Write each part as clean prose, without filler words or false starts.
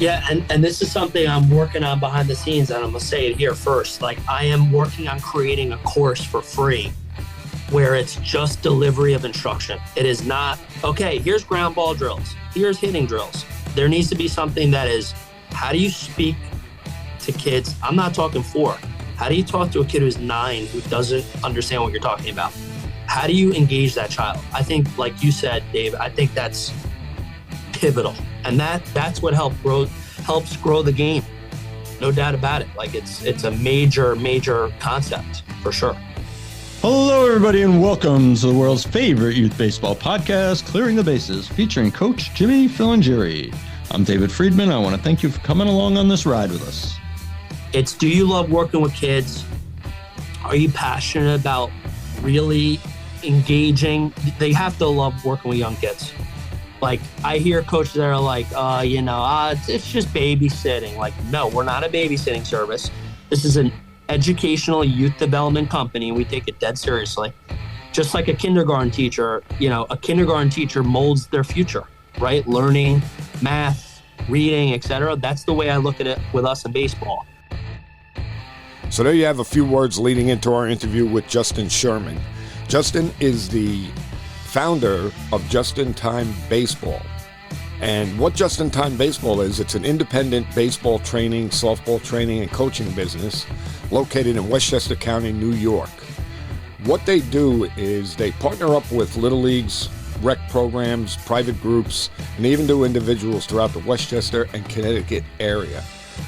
Yeah, and this is something I'm working on behind the scenes, and I'm going to say it here first. Like, I am working on creating a course for free where it's just delivery of instruction. It is not, okay, here's ground ball drills, here's hitting drills. There needs to be something that is, how do you speak to kids? I'm not talking 4. How do you talk to a kid who's 9 who doesn't understand what you're talking about? How do you engage that child? I think, like you said, Dave, I think that's pivotal. And that's what helps grow the game. No doubt about it. Like it's a major concept for sure. Hello, everybody, and welcome to the world's favorite youth baseball podcast, Clearing the Bases, featuring Coach Jimmy, Phil, and Jerry. I'm David Friedman. I want to thank you for coming along on this ride with us. It's, do you love working with kids? Are you passionate about really engaging? They have to love working with young kids. Like, I hear coaches that are like, it's just babysitting. Like, no, we're not a babysitting service. This is an educational youth development company, and we take it dead seriously. Just like a kindergarten teacher, a kindergarten teacher molds their future, right? Learning, math, reading, etc. That's the way I look at it with us in baseball. So there you have a few words leading into our interview with Justin Sherman. Justin is the founder of Justintime Baseball. And what Justintime Baseball is, it's an independent baseball training, softball training, and coaching business located in Westchester County, New York. What they do is they partner up with Little Leagues, rec programs, private groups, and even do individuals throughout the Westchester and Connecticut area.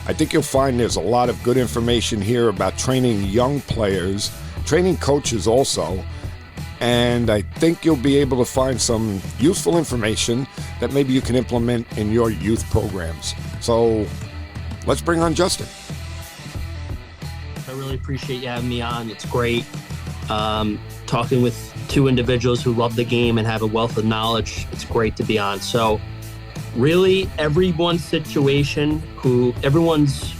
I think you'll find there's a lot of good information here about training young players, training coaches also, and I think you'll be able to find some useful information that maybe you can implement in your youth programs. So let's bring on Justin. I really appreciate you having me on. It's great talking with two individuals who love the game and have a wealth of knowledge. It's great to be on. So really everyone's situation, everyone's,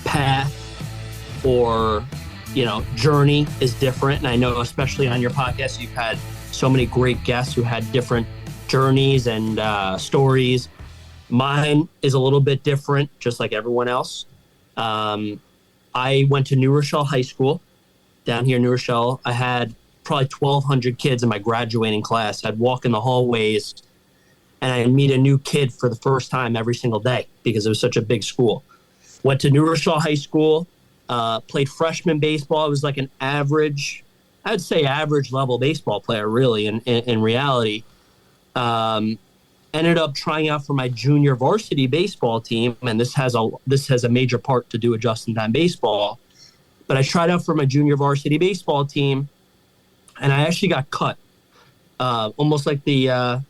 path or journey is different. And I know, especially on your podcast, you've had so many great guests who had different journeys and stories. Mine is a little bit different, just like everyone else. I went to New Rochelle High School down here in New Rochelle. I had probably 1,200 kids in my graduating class. I'd walk in the hallways and I'd meet a new kid for the first time every single day because it was such a big school. Went to New Rochelle High School. Played freshman baseball. I was like an average level baseball player, really, in reality. Ended up trying out for my junior varsity baseball team, and this has a major part to do with Justintime Baseball. But I tried out for my junior varsity baseball team, and I actually got cut. Almost like I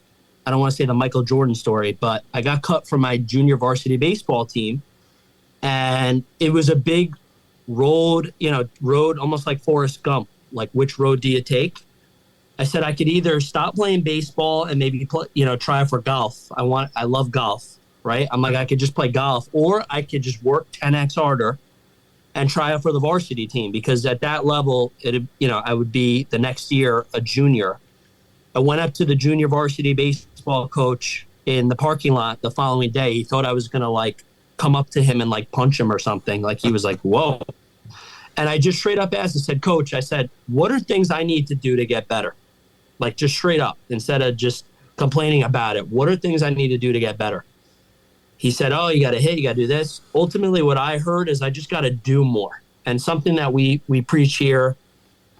don't want to say the Michael Jordan story, but I got cut from my junior varsity baseball team, and it was a big road almost like Forrest Gump. Like, which road do you take? I said I could either stop playing baseball and maybe try for golf. I love golf, right? I'm like, I could just play golf, or I could just work 10x harder and try out for the varsity team, because at that level, I would be the next year a junior. I went up to the junior varsity baseball coach in the parking lot the following day. He thought I was going to come up to him and punch him or something. Like, he was like, whoa. And I just straight up asked and said, Coach, I said, what are things I need to do to get better? Like, just straight up, instead of just complaining about it. What are things I need to do to get better? He said, oh, you got to hit, you got to do this. Ultimately, what I heard is I just got to do more. And something that we preach here,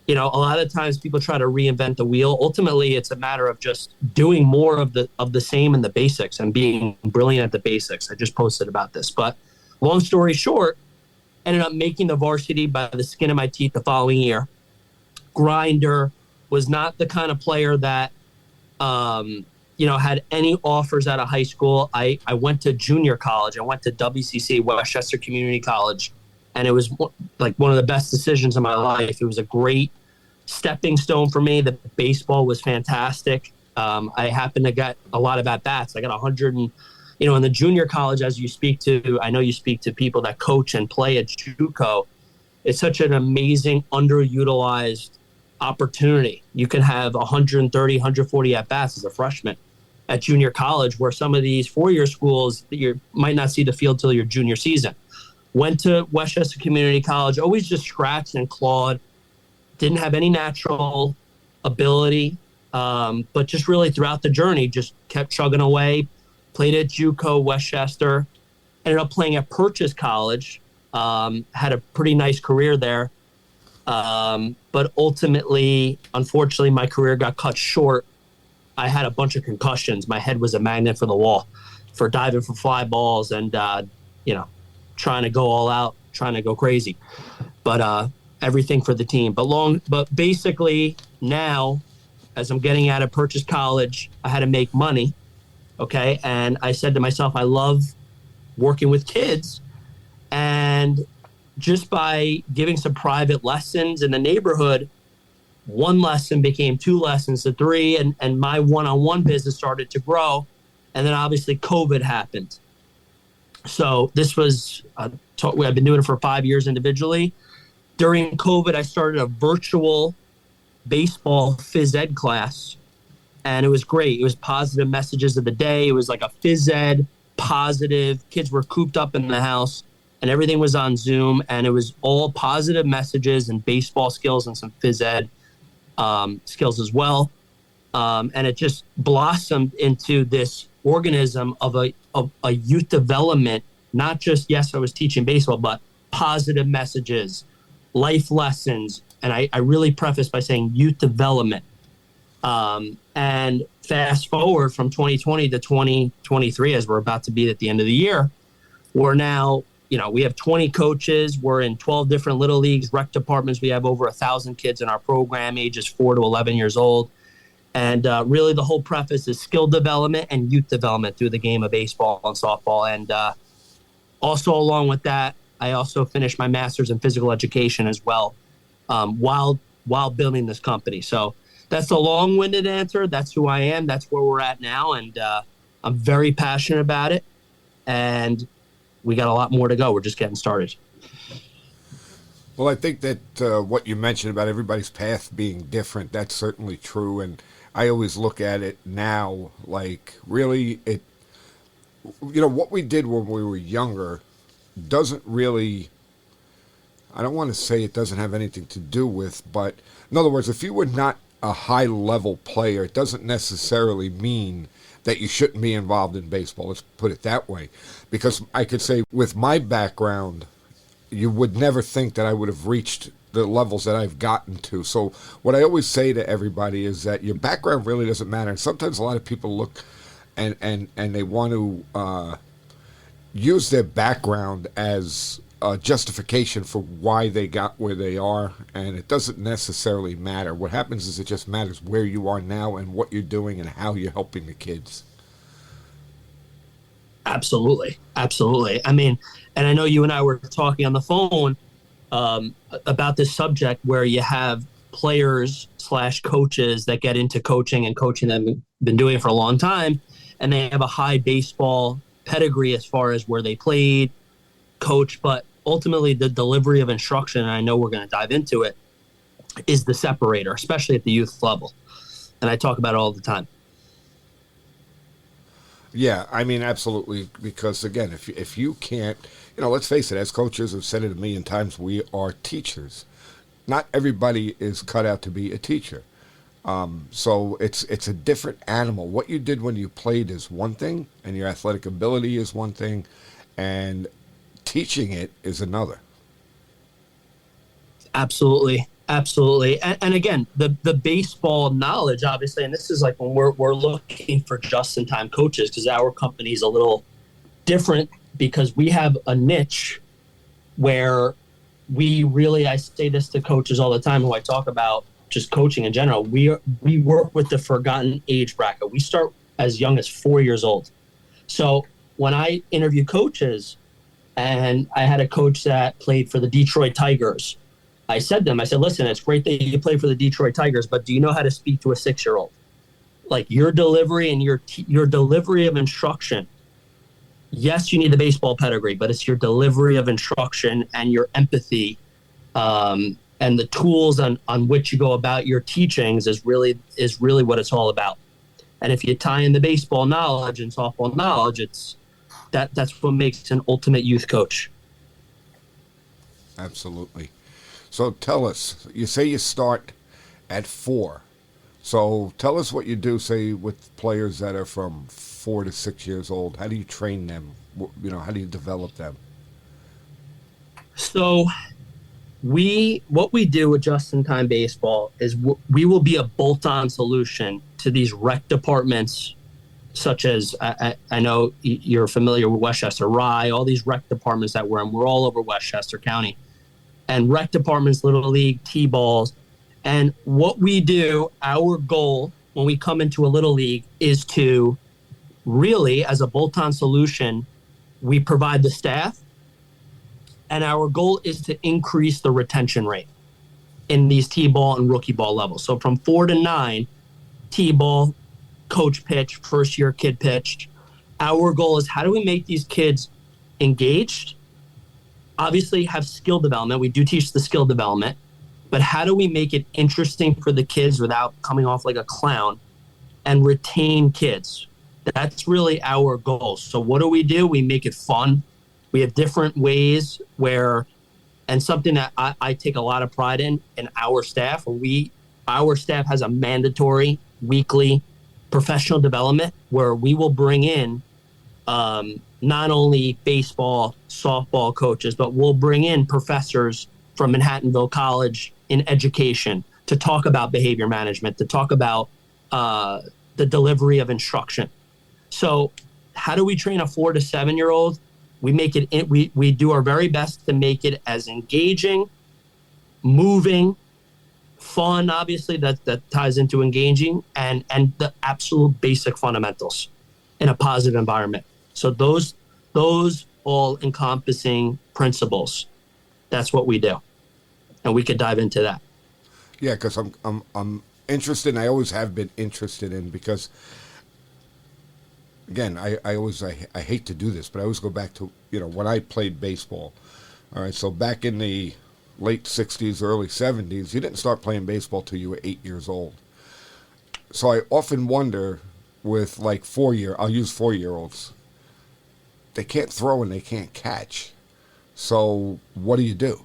a lot of times people try to reinvent the wheel. Ultimately, it's a matter of just doing more of the same in the basics and being brilliant at the basics. I just posted about this. But long story short, ended up making the varsity by the skin of my teeth the following year. Grinder, was not the kind of player that, had any offers out of high school. I went to junior college. I went to WCC, Westchester Community College, and it was like one of the best decisions of my life. It was a great stepping stone for me. The baseball was fantastic. I happened to get a lot of at-bats. I got 100 and, in the junior college, as you speak to, I know you speak to people that coach and play at JUCO. It's such an amazing, underutilized opportunity. You can have 130, 140 at-bats as a freshman. at junior college, where some of these four-year schools, you might not see the field till your junior season. Went to Westchester Community College, always just scratched and clawed. Didn't have any natural ability, but just really throughout the journey, just kept chugging away. Played at JUCO, Westchester. Ended up playing at Purchase College. Had a pretty nice career there. But ultimately, unfortunately, my career got cut short. I had a bunch of concussions. My head was a magnet for the wall for diving for fly balls and, trying to go all out, trying to go crazy. But everything for the team. But basically now, as I'm getting out of Purchase College, I had to make money. Okay. And I said to myself, I love working with kids. And just by giving some private lessons in the neighborhood, one lesson became two lessons to three, and my one-on-one business started to grow. And then obviously COVID happened. So this was, I've been doing it for 5 years individually. During COVID, I started a virtual baseball phys ed class, and it was great. It was positive messages of the day. It was like a phys ed positive. Kids were cooped up in the house, and everything was on Zoom, and it was all positive messages and baseball skills and some phys ed skills as well. And it just blossomed into this organism of a youth development, not just, yes, I was teaching baseball, but positive messages, life lessons. And I really preface by saying youth development. And fast forward from 2020 to 2023, as we're about to be at the end of the year, we're now, we have 20 coaches. We're in 12 different little leagues, rec departments. We have over 1,000 kids in our program, ages 4 to 11 years old. And really the whole preface is skill development and youth development through the game of baseball and softball. And also along with that, I also finished my master's in physical education as well, while building this company. So that's a long-winded answer. That's who I am. That's where we're at now. And I'm very passionate about it. And we got a lot more to go. We're just getting started. Well, I think that what you mentioned about everybody's path being different, that's certainly true. And I always look at it now like really what we did when we were younger doesn't really, I don't want to say it doesn't have anything to do with, but in other words, if you were not a high level player, it doesn't necessarily mean that you shouldn't be involved in baseball. Let's put it that way. Because I could say with my background, you would never think that I would have reached the levels that I've gotten to. So what I always say to everybody is that your background really doesn't matter. And sometimes a lot of people look and they want to use their background as a justification for why they got where they are. And it doesn't necessarily matter. What happens is it just matters where you are now and what you're doing and how you're helping the kids. Absolutely. Absolutely. I mean, and I know you and I were talking on the phone about this subject where you have players / coaches that get into coaching and coaching that have been doing it for a long time, and they have a high baseball pedigree as far as where they played, coach, but ultimately the delivery of instruction, and I know we're going to dive into it, is the separator, especially at the youth level. And I talk about it all the time. Yeah, I mean, absolutely. Because again, if you can't, let's face it, as coaches have said it a million times, we are teachers. Not everybody is cut out to be a teacher. So it's a different animal. What you did when you played is one thing, and your athletic ability is one thing, and teaching it is another. Absolutely. Absolutely. And again, the baseball knowledge, obviously, and this is like when we're looking for just-in-time coaches, because our company is a little different because we have a niche where we really, I say this to coaches all the time who I talk about just coaching in general, we work with the forgotten age bracket. We start as young as 4 years old. So when I interview coaches, and I had a coach that played for the Detroit Tigers, I said to them, listen, it's great that you play for the Detroit Tigers, but do you know how to speak to a 6-year-old? Like your delivery and your delivery of instruction. Yes, you need the baseball pedigree, but it's your delivery of instruction and your empathy and the tools on which you go about your teachings is really what it's all about. And if you tie in the baseball knowledge and softball knowledge, that's what makes an ultimate youth coach. Absolutely. So tell us, you say you start at 4. So tell us what you do, say, with players that are from 4 to 6 years old. How do you train them? How do you develop them? So what we do with Justintime Baseball is we will be a bolt-on solution to these rec departments, such as I know you're familiar with Westchester, Rye, all these rec departments that we're in. We're all over Westchester County. And rec departments, Little League, T-balls. And what we do, our goal when we come into a Little League is to really, as a bolt-on solution, we provide the staff, and our goal is to increase the retention rate in these T-ball and rookie ball levels. So from 4 to 9, T-ball, coach pitch, first-year kid pitch. Our goal is, how do we make these kids engaged? Obviously, have skill development. We do teach the skill development. But how do we make it interesting for the kids without coming off like a clown, and retain kids? That's really our goal. So what do? We make it fun. We have different ways and something that I take a lot of pride in our staff. Our staff has a mandatory weekly professional development where we will bring in not only baseball, softball coaches, but we'll bring in professors from Manhattanville College in education to talk about behavior management, to talk about the delivery of instruction. So how do we train a 4 to 7-year-old? We do our very best to make it as engaging, moving, fun, obviously, that ties into engaging, and the absolute basic fundamentals in a positive environment. So those all encompassing principles, that's what we do. And we could dive into that. Yeah, because I'm interested, and I always have been interested in, because again, I hate to do this, but I always go back to, when I played baseball. All right, so back in the late 60s, early 70s, you didn't start playing baseball till you were 8 years old. So I often wonder with like I'll use 4-year-olds. They can't throw and they can't catch. So what do you do?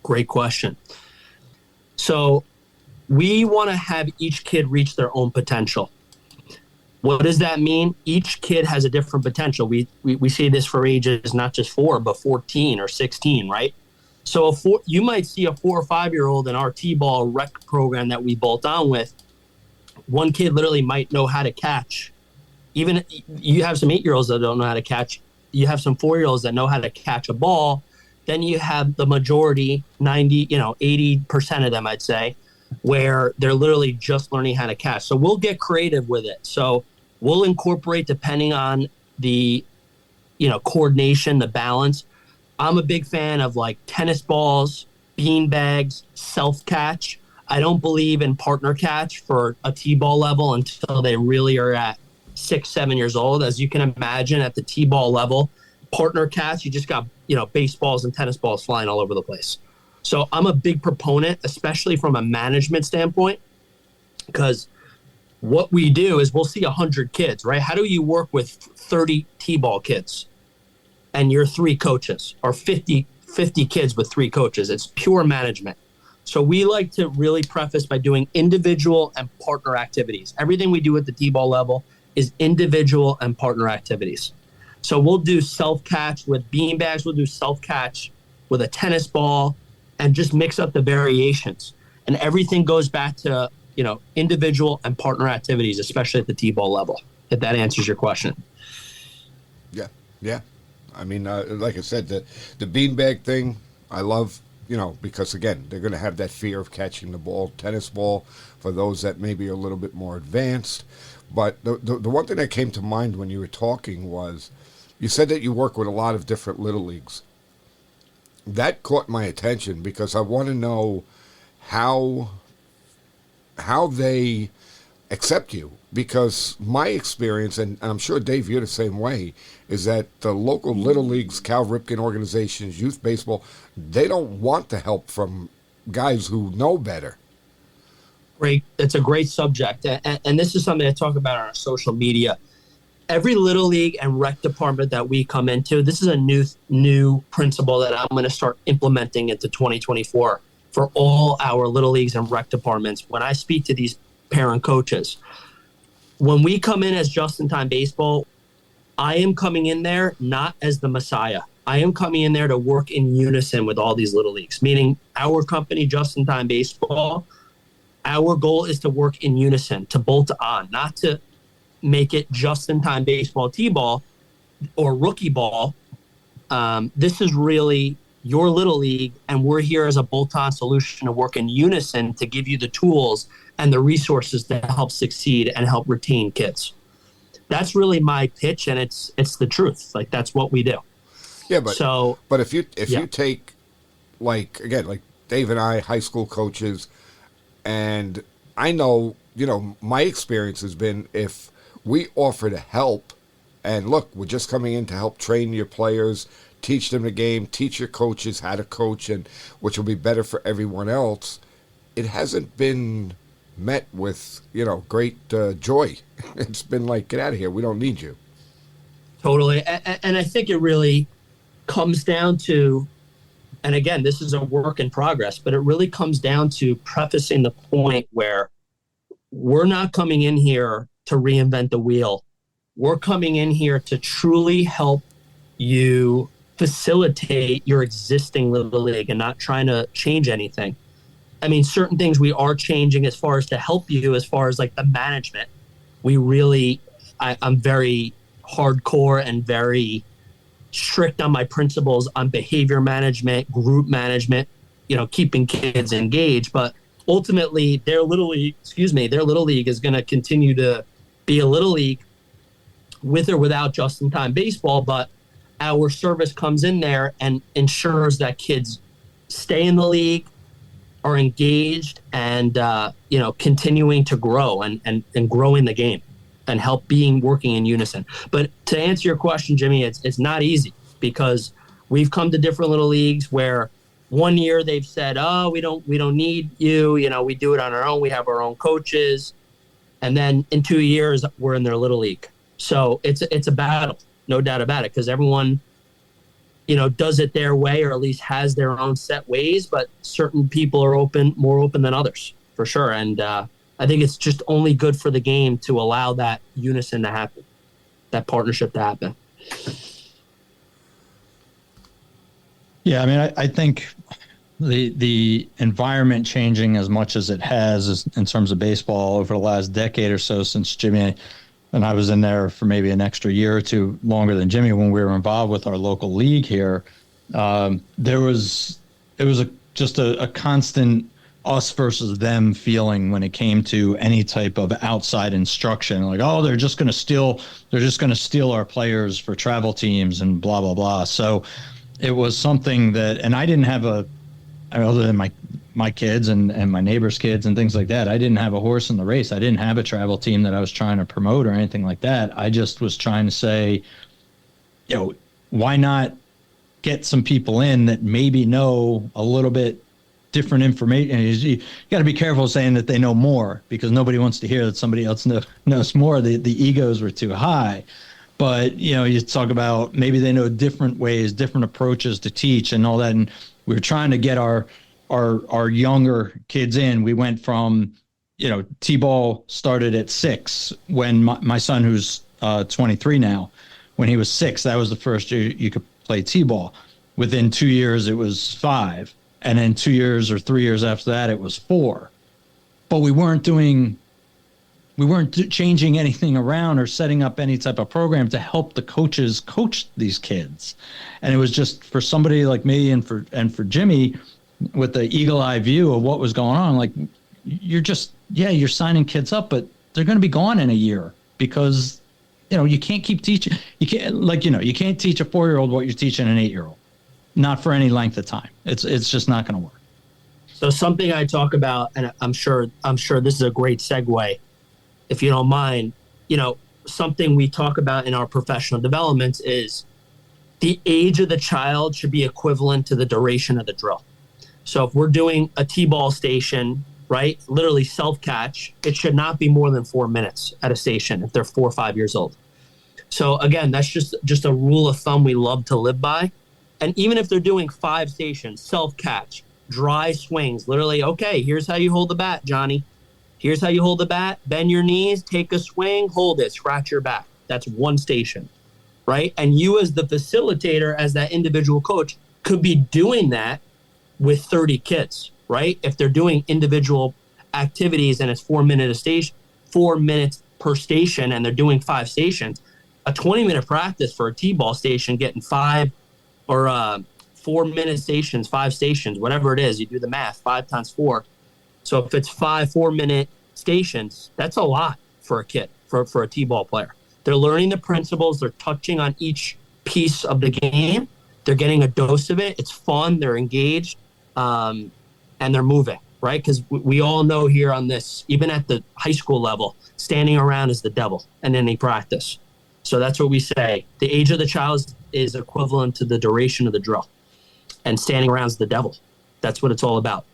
Great question. So we want to have each kid reach their own potential. What does that mean? Each kid has a different potential. We see this for ages, not just 4, but 14 or 16, right? So you might see a 4 or 5-year-old in our T-ball rec program that we bolt on with. One kid literally might know how to catch. Even you have some 8-year-olds that don't know how to catch. You have some 4-year-olds that know how to catch a ball. Then you have the majority, 80% of them, I'd say, where they're literally just learning how to catch. So we'll get creative with it. So we'll incorporate, depending on the, coordination, the balance. I'm a big fan of like tennis balls, bean bags, self-catch. I don't believe in partner catch for a T-ball level until they really are at 6, 7 years old. As you can imagine, at the T-ball level, partner catch, you just got, baseballs and tennis balls flying all over the place. So I'm a big proponent, especially from a management standpoint, because what we do is we'll see 100 kids, right? How do you work with 30 T-ball kids and you're 3 coaches, or 50 kids with 3 coaches? It's pure management. So we like to really preface by doing individual and partner activities. Everything we do at the T-ball level is individual and partner activities. So we'll do self-catch with beanbags. We'll do self-catch with a tennis ball, and just mix up the variations. And everything goes back to, individual and partner activities, especially at the T-ball level, if that answers your question. Yeah. I mean, like I said, the beanbag thing, I love, because, again, they're going to have that fear of catching the ball. Tennis ball, for those that maybe are a little bit more advanced. But the one thing that came to mind when you were talking was, you said that you work with a lot of different little leagues. That caught my attention because I want to know how they accept you. Because my experience, and I'm sure, Dave, you're the same way, is that the local little leagues, Cal Ripken organizations, youth baseball, they don't want the help from guys who know better. Great. It's a great subject. And this is something I talk about on our social media. Every little league and rec department that we come into, this is a new principle that I'm going to start implementing into 2024 for all our little leagues and rec departments. When I speak to these parent coaches, when we come in as Justintime Baseball, I am coming in there not as the Messiah. I am coming in there to work in unison with all these little leagues, meaning our company, Justintime Baseball, our goal is to work in unison, to bolt on, not to make it just-in-time baseball, T-ball, or rookie ball. This is really your little league, and we're here as a bolt-on solution to work in unison to give you the tools and the resources to help succeed and help retain kids. That's really my pitch, and it's the truth. Like, that's what we do. Yeah, but if you take, like, again, like Dave and I, high school coaches, and I know, my experience has been if we offer to help, and look, we're just coming in to help train your players, teach them the game, teach your coaches how to coach, and which will be better for everyone else. It hasn't been met with, great joy. It's been like, get out of here. We don't need you. Totally. And I think it really comes down to, and again, this is a work in progress, but it really comes down to prefacing the point where we're not coming in here to reinvent the wheel. We're coming in here to truly help you facilitate your existing little league and not trying to change anything. I mean, certain things we are changing as far as to help you, as far as like the management. We really, I'm very hardcore and very strict on my principles on behavior management, group management, keeping kids engaged. But ultimately, their little league is going to continue to be a little league with or without Just-in-Time Baseball. But our service comes in there and ensures that kids stay in the league, are engaged, and continuing to grow and growing the game and working in unison. But to answer your question, Jimmy, it's not easy, because we've come to different little leagues where one year they've said, oh, we don't need you, we do it on our own, we have our own coaches, and then in 2 years we're in their little league. So it's a battle, no doubt about it, because everyone does it their way, or at least has their own set ways, but certain people are more open than others, for sure. And I think it's just only good for the game to allow that unison to happen, that partnership to happen. Yeah, I mean, I think the environment changing as much as it has in terms of baseball over the last decade or so, since Jimmy and I was in there for maybe an extra year or two longer than Jimmy when we were involved with our local league here. It was just a constant us versus them feeling when it came to any type of outside instruction, like, oh, they're just going to steal our players for travel teams and blah, blah, blah. So it was something that, and I didn't have other than my kids and my neighbors' kids and things like that, I didn't have a horse in the race. I didn't have a travel team that I was trying to promote or anything like that. I just was trying to say, why not get some people in that maybe know a little bit different information. You got to be careful saying that they know more, because nobody wants to hear that somebody else knows more. The egos were too high. But, you talk about maybe they know different ways, different approaches to teach and all that. And we were trying to get our younger kids in. We went from, T-ball started at 6 when my son, who's 23 now, when he was 6, that was the first year you could play T-ball. Within 2 years, it was 5. And then 2 years or 3 years after that, it was 4. But we weren't changing anything around or setting up any type of program to help the coaches coach these kids. And it was just for somebody like me and for Jimmy, with the eagle eye view of what was going on. Like, you're signing kids up, but they're going to be gone in a year, because, you can't keep teaching. You can't teach a 4-year-old what you're teaching an 8-year-old. Not for any length of time. It's just not going to work. So something I talk about, and I'm sure this is a great segue, if you don't mind, something we talk about in our professional developments is the age of the child should be equivalent to the duration of the drill. So if we're doing a T-ball station right? Literally self-catch. It should not be more than 4 minutes at a station if they're 4 or 5 years old. So again, that's just a rule of thumb we love to live by. And even if they're doing 5 stations, self-catch, dry swings, literally, okay, here's how you hold the bat, Johnny. Here's how you hold the bat. Bend your knees, take a swing, hold it, scratch your back. That's 1 station, right? And you as the facilitator, as that individual coach, could be doing that with 30 kids, right? If they're doing individual activities and it's 4 minutes a station, 4 minutes per station, and they're doing 5 stations, a 20-minute practice for a T-ball station getting 5 or 4 minute stations, 5 stations, whatever it is, you do the math, 5 times 4. So if it's 5 4-minute stations, that's a lot for a kid, for a T-ball player. They're learning the principles. They're touching on each piece of the game. They're getting a dose of it. It's fun. They're engaged, and they're moving, right? Because we all know here on this, even at the high school level, standing around is the devil in any practice. So that's what we say. The age of the child is equivalent to the duration of the drill, and standing around is the devil. That's what it's all about.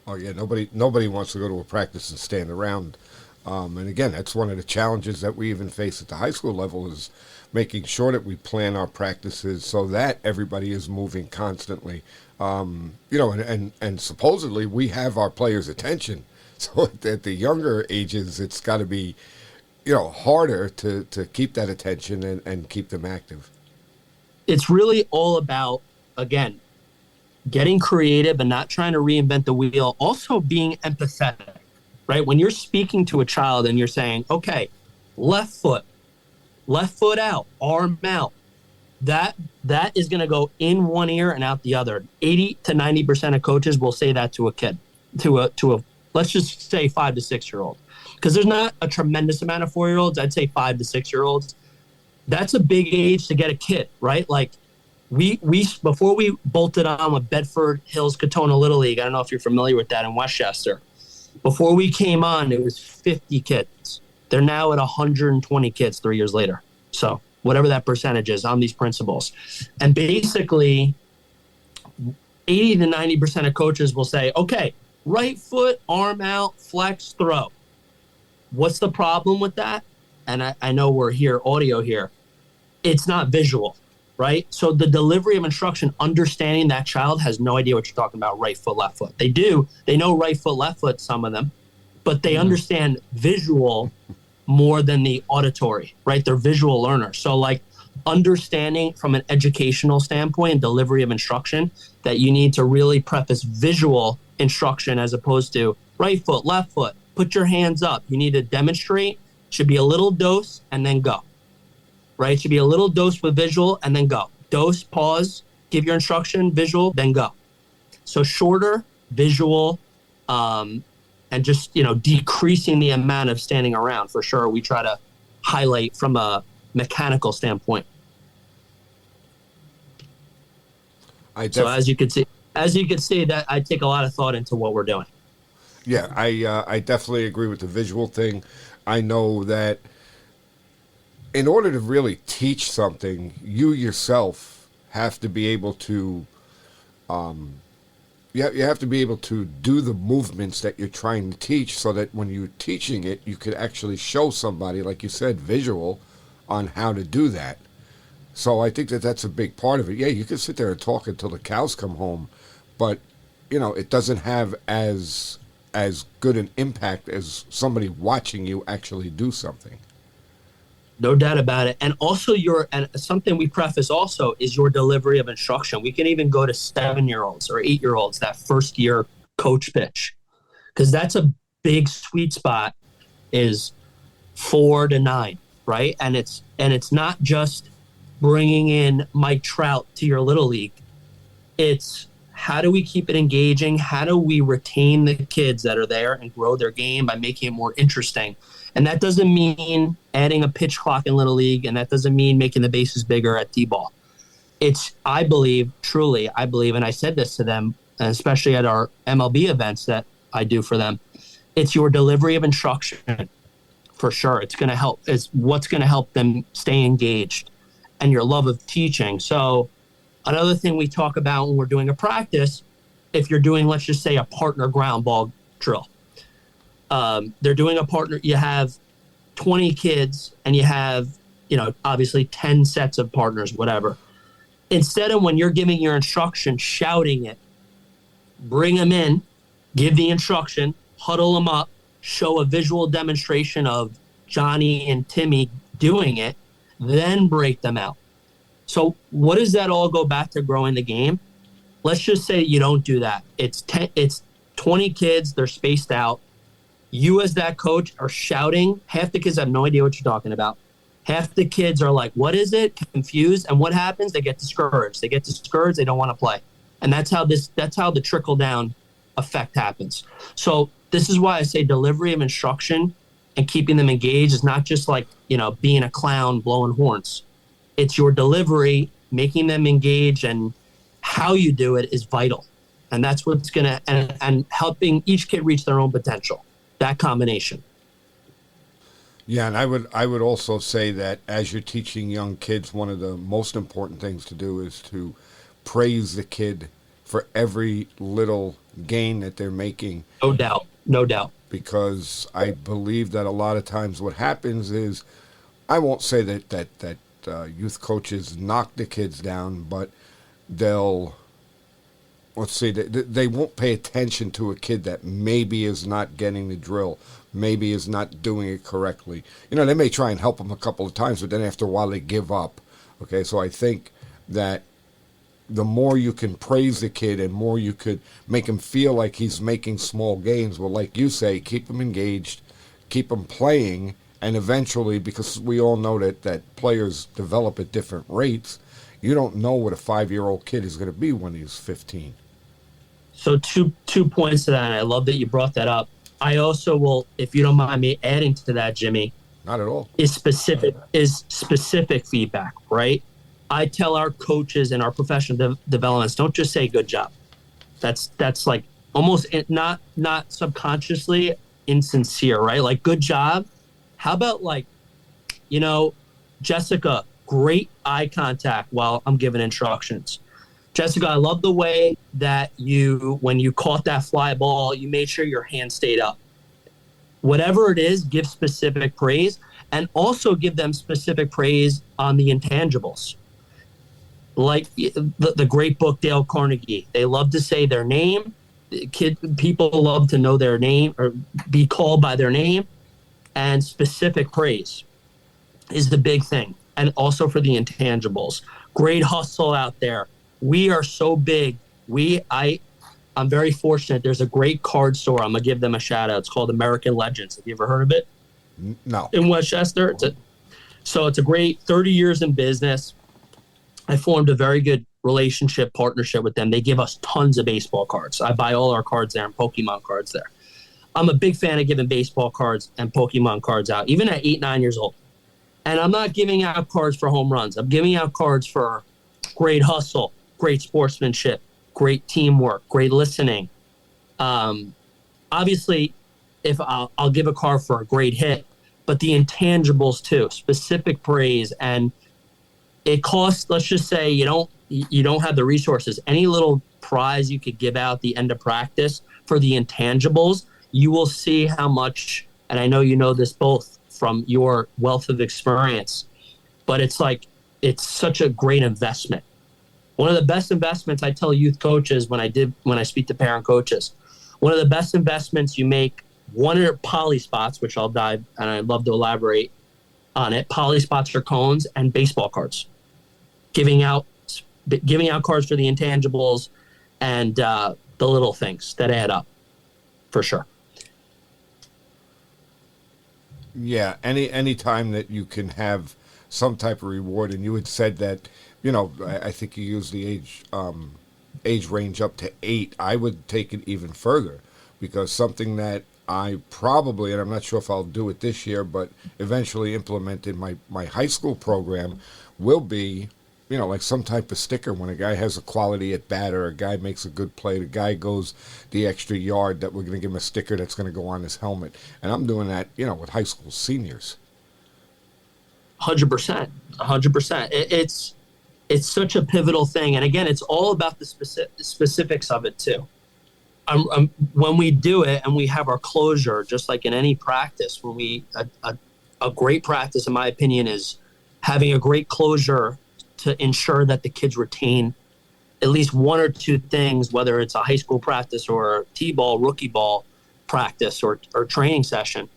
Oh yeah, nobody wants to go to a practice and stand around. And again, that's one of the challenges that we even face at the high school level, is making sure that we plan our practices so that everybody is moving constantly. And supposedly we have our players' attention. So at the younger ages, it's got to be, harder to keep that attention and keep them active. It's really all about, again, getting creative and not trying to reinvent the wheel. Also being empathetic, right? When you're speaking to a child and you're saying, okay, left foot out, arm out, that is going to go in one ear and out the other. 80 to 90% of coaches will say that to a kid, to a let's just say 5 to 6 year old, because there's not a tremendous amount of 4-year-olds. I'd say 5 to 6 year olds. That's a big age to get a kid, right? Like we before we bolted on with Bedford Hills Katona Little League, I don't know if you're familiar with that in Westchester. Before we came on, it was 50 kids. They're now at 120 kids 3 years later. So whatever that percentage is on these principles. And basically 80 to 90% of coaches will say, okay, right foot, arm out, flex, throw. What's the problem with that? And I know we're here, audio here. It's not visual, right? So the delivery of instruction, understanding that child has no idea what you're talking about, right foot, left foot. They do. They know right foot, left foot, some of them, but they understand visual more than the auditory, right? They're visual learners. So like understanding from an educational standpoint and delivery of instruction that you need to really preface visual instruction as opposed to right foot, left foot, put your hands up. You need to demonstrate. Should be a little dose and then go, right? Should be a little dose with visual and then go. Dose, pause, give your instruction, visual, then go. So shorter, visual, and just, decreasing the amount of standing around for sure. We try to highlight from a mechanical standpoint. So as you can see that I take a lot of thought into what we're doing. Yeah, I definitely agree with the visual thing. I know that in order to really teach something, you yourself have to be able to, you have to be able to do the movements that you're trying to teach, so that when you're teaching it, you could actually show somebody, like you said, visual, on how to do that. So I think that that's a big part of it. Yeah, you can sit there and talk until the cows come home, but it doesn't have as good an impact as somebody watching you actually do something. No doubt about it. And also and something we preface also is your delivery of instruction. We can even go to 7-year-olds or 8-year-olds, that first year coach pitch, because that's a big sweet spot, is 4 to 9, right? And it's not just bringing in Mike Trout to your little league. It's how do we keep it engaging? How do we retain the kids that are there and grow their game by making it more interesting? And that doesn't mean adding a pitch clock in Little League, and that doesn't mean making the bases bigger at T-ball. I believe, and I said this to them, especially at our MLB events that I do for them, it's your delivery of instruction for sure. It's going to help. It's what's going to help them stay engaged, and your love of teaching. So another thing we talk about when we're doing a practice, if you're doing, let's just say, a partner ground ball drill. They're doing a partner. You have 20 kids and you have, obviously 10 sets of partners, whatever. Instead of when you're giving your instruction, shouting it, bring them in, give the instruction, huddle them up, show a visual demonstration of Johnny and Timmy doing it, then break them out. So what does that all go back to growing the game? Let's just say you don't do that. It's 20 kids, they're spaced out. You as that coach are shouting. Half the kids have no idea what you're talking about. Half the kids are like, what is it? Confused. And what happens? They get discouraged. They don't want to play. And that's how the trickle down effect happens. So this is why I say delivery of instruction and keeping them engaged is not just like, being a clown blowing horns. It's your delivery, making them engage, and how you do it is vital. And that's what's going to, and helping each kid reach their own potential, that combination. Yeah, and I would also say that as you're teaching young kids, one of the most important things to do is to praise the kid for every little gain that they're making. No doubt. Because I believe that a lot of times what happens is, I won't say that youth coaches knock the kids down, but they won't pay attention to a kid that maybe is not getting the drill, maybe is not doing it correctly. They may try and help them a couple of times, but then after a while they give up. Okay, so I think that the more you can praise the kid and more you could make him feel like he's making small gains, well, like you say, keep him engaged, keep him playing, and eventually, because we all know that players develop at different rates, you don't know what a 5-year-old kid is going to be when he's 15. So two points to that, and I love that you brought that up. I also will, if you don't mind me adding to that, Jimmy. Not at all. Is specific feedback, right? I tell our coaches and our professional developments, don't just say good job. That's like almost not subconsciously insincere, right? Like good job. How about like, Jessica, great eye contact while I'm giving instructions. Jessica, I love the way that when you caught that fly ball, you made sure your hand stayed up. Whatever it is, give specific praise, and also give them specific praise on the intangibles. Like the great book, Dale Carnegie. They love to say their name. People love to know their name or be called by their name, and specific praise is the big thing. And also for the intangibles. Great hustle out there. We are so big. I'm very fortunate. There's a great card store. I'm going to give them a shout out. It's called American Legends. Have you ever heard of it? No. In Westchester. It's a great 30 years in business. I formed a very good partnership with them. They give us tons of baseball cards. I buy all our cards there and Pokemon cards there. I'm a big fan of giving baseball cards and Pokemon cards out, even at 8, 9 years old. And I'm not giving out cards for home runs. I'm giving out cards for great hustle, great sportsmanship, great teamwork, great listening. Obviously, if I'll give a card for a great hit, but the intangibles too, specific praise. And it costs, let's just say you don't have the resources. Any little prize you could give out at the end of practice for the intangibles, you will see how much, and I know you know this both from your wealth of experience, but it's such a great investment. One of the best investments I tell youth coaches when I speak to parent coaches, one of the best investments you make, one are poly spots, which I'll dive, and I'd love to elaborate on it. Poly spots are cones and baseball cards. Giving out cards for the intangibles and the little things that add up, for sure. Yeah, any time that you can have some type of reward, and you had said that, I think you used the age range up to 8. I would take it even further, because something that I probably, and I'm not sure if I'll do it this year, but eventually implement in my high school program will be, like some type of sticker when a guy has a quality at bat or a guy makes a good play, the guy goes the extra yard, that we're going to give him a sticker that's going to go on his helmet. And I'm doing that, with high school seniors. 100%. It's such a pivotal thing. And again, it's all about the specifics of it too. When we do it and we have our closure, just like in any practice, a great practice, in my opinion, is having a great closure to ensure that the kids retain at least one or two things, whether it's a high school practice or T-ball, rookie ball practice or training session,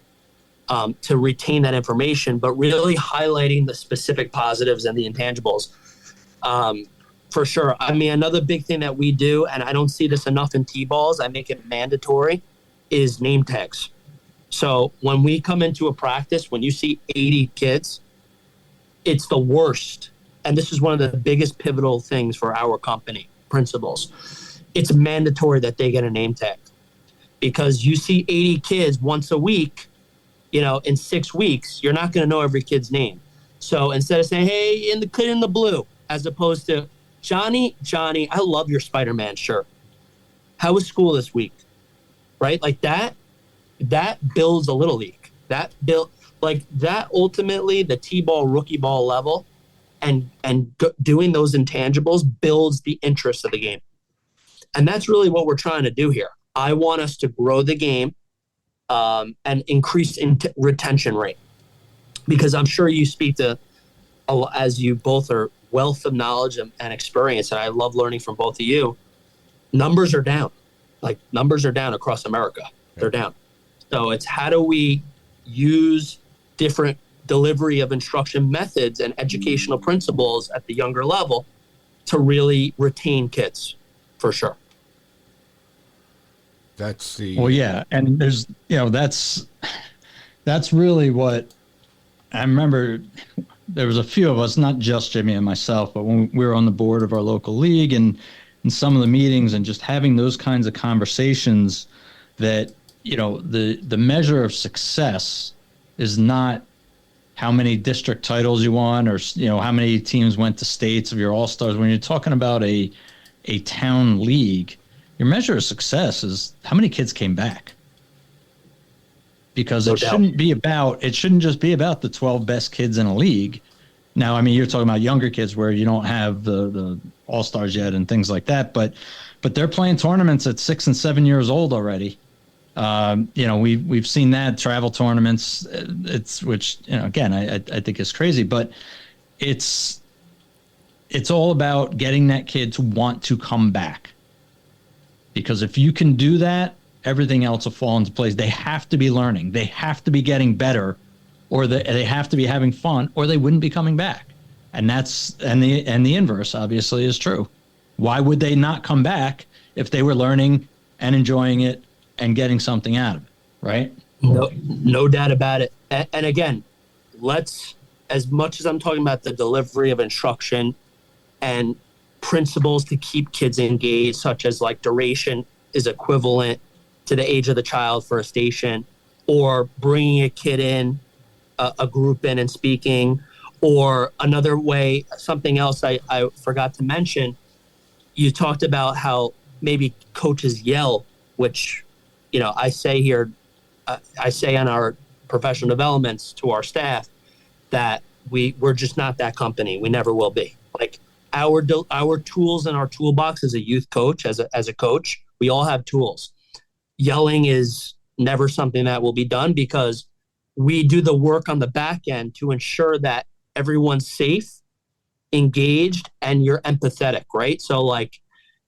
to retain that information, but really highlighting the specific positives and the intangibles. For sure. I mean, another big thing that we do, and I don't see this enough in T-balls, I make it mandatory, is name tags. So when we come into a practice, when you see 80 kids, it's the worst. And this is one of the biggest pivotal things for our company, principals. It's mandatory that they get a name tag, because you see 80 kids once a week, in 6 weeks, you're not going to know every kid's name. So instead of saying, hey, in the kid in the blue, as opposed to Johnny, I love your Spider-Man shirt. How was school this week? Right? Like that builds a little league. That ultimately the T-ball, rookie ball level and doing those intangibles builds the interest of the game. And that's really what we're trying to do here. I want us to grow the game and increase retention rate, because I'm sure you speak to, as you both are wealth of knowledge and experience, and I love learning from both of you. Numbers are down. Like, numbers are down across America. They're down. So it's how do we use different delivery of instruction methods and educational principles at the younger level to really retain kids, for sure. That's the... Well, yeah. And there's, that's really what I remember. There was a few of us, not just Jimmy and myself, but when we were on the board of our local league and in some of the meetings and just having those kinds of conversations, that, the measure of success is not how many district titles you won or, how many teams went to states of your all-stars. When you're talking about a town league, your measure of success is how many kids came back. Because it shouldn't just be about the 12 best kids in a league. Now, I mean, you're talking about younger kids where you don't have the all-stars yet and things like that, but they're playing tournaments at 6 and 7 years old already. We've seen that, travel tournaments, which again, I think is crazy, but it's all about getting that kid to want to come back. Because if you can do that, everything else will fall into place. They have to be learning. They have to be getting better, or they have to be having fun, or they wouldn't be coming back. And the inverse obviously is true. Why would they not come back if they were learning and enjoying it and getting something out of it, right? No doubt about it. And again, as much as I'm talking about the delivery of instruction and principles to keep kids engaged, such as like duration is equivalent to the age of the child for a station, or bringing a kid in, a group in and speaking, or another way, something else I forgot to mention. You talked about how maybe coaches yell, which, I say here, I say on our professional developments to our staff that we're just not that company. We never will be. Like our tools in our toolbox as a youth coach, as a coach, we all have tools. Yelling is never something that will be done, because we do the work on the back end to ensure that everyone's safe, engaged, and you're empathetic, right? So like,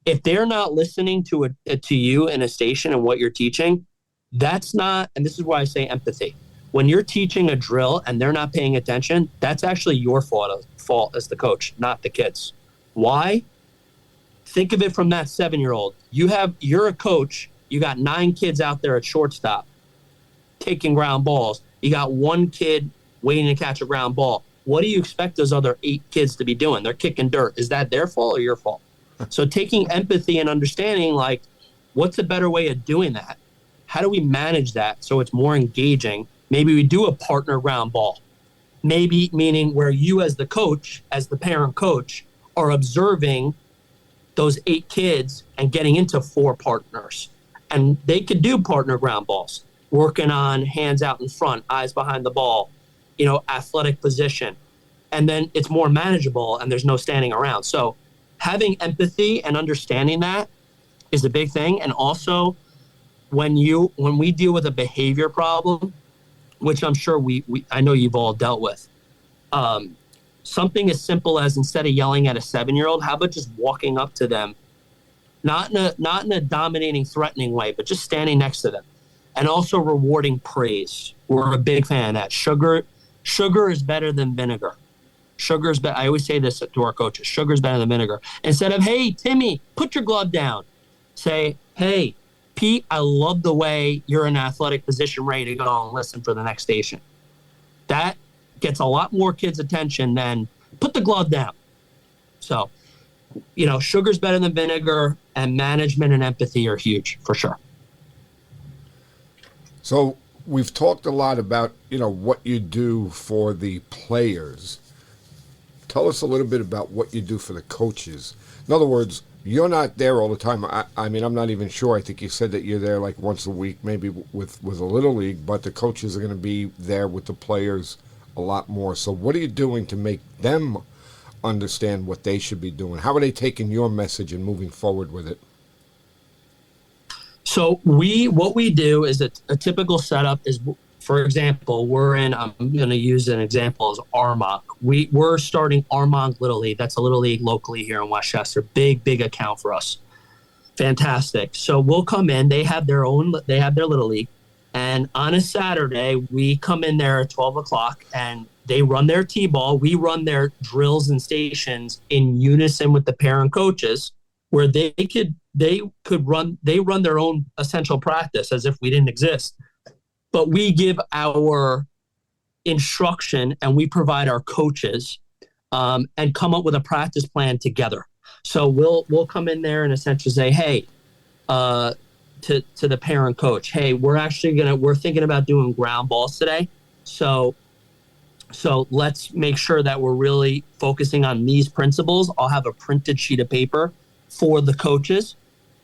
if they're not listening to you in a station and what you're teaching, that's not, and this is why I say empathy. When you're teaching a drill and they're not paying attention, that's actually your fault as the coach, not the kids. Why? Think of it from that 7-year-old. You're a coach. You got 9 kids out there at shortstop taking ground balls. You got 1 kid waiting to catch a ground ball. What do you expect those other 8 kids to be doing? They're kicking dirt. Is that their fault or your fault? So taking empathy and understanding, like, what's a better way of doing that? How do we manage that so it's more engaging? Maybe we do a partner ground ball. Maybe meaning where you as the coach, as the parent coach, are observing those 8 kids and getting into 4 partners. And they could do partner ground balls, working on hands out in front, eyes behind the ball, athletic position. And then it's more manageable and there's no standing around. So having empathy and understanding that is a big thing. And also when we deal with a behavior problem, which I'm sure I know you've all dealt with, something as simple as, instead of yelling at a 7-year-old, how about just walking up to them, not in a dominating, threatening way, but just standing next to them, and also rewarding praise. We're a big fan of that. Sugar is better than vinegar. I always say this to our coaches. Sugar is better than vinegar. Instead of, hey, Timmy, put your glove down, say, hey, Pete, I love the way you're in an athletic position, ready to go and listen for the next station. That gets a lot more kids' attention than put the glove down. So, sugar's better than vinegar, and management and empathy are huge for sure. So we've talked a lot about, what you do for the players. Tell us a little bit about what you do for the coaches. In other words, you're not there all the time. I mean, I'm not even sure. I think you said that you're there like once a week, maybe with a little league, but the coaches are going to be there with the players a lot more. So what are you doing to make them understand what they should be doing? How are they taking your message and moving forward with it? So what we do is a typical setup is, for example, I'm going to use an example as Armonk. We're starting Armonk Little League. That's a little league locally here in Westchester. Big account for us. Fantastic. So we'll come in. They have their little league. And on a Saturday, we come in there at 12 o'clock and they run their T-ball. We run their drills and stations in unison with the parent coaches, where they run their own essential practice as if we didn't exist. But we give our instruction and we provide our coaches and come up with a practice plan together. So we'll come in there and essentially say, hey, to the parent coach, hey, we're thinking about doing ground balls today. So let's make sure that we're really focusing on these principles. I'll have a printed sheet of paper for the coaches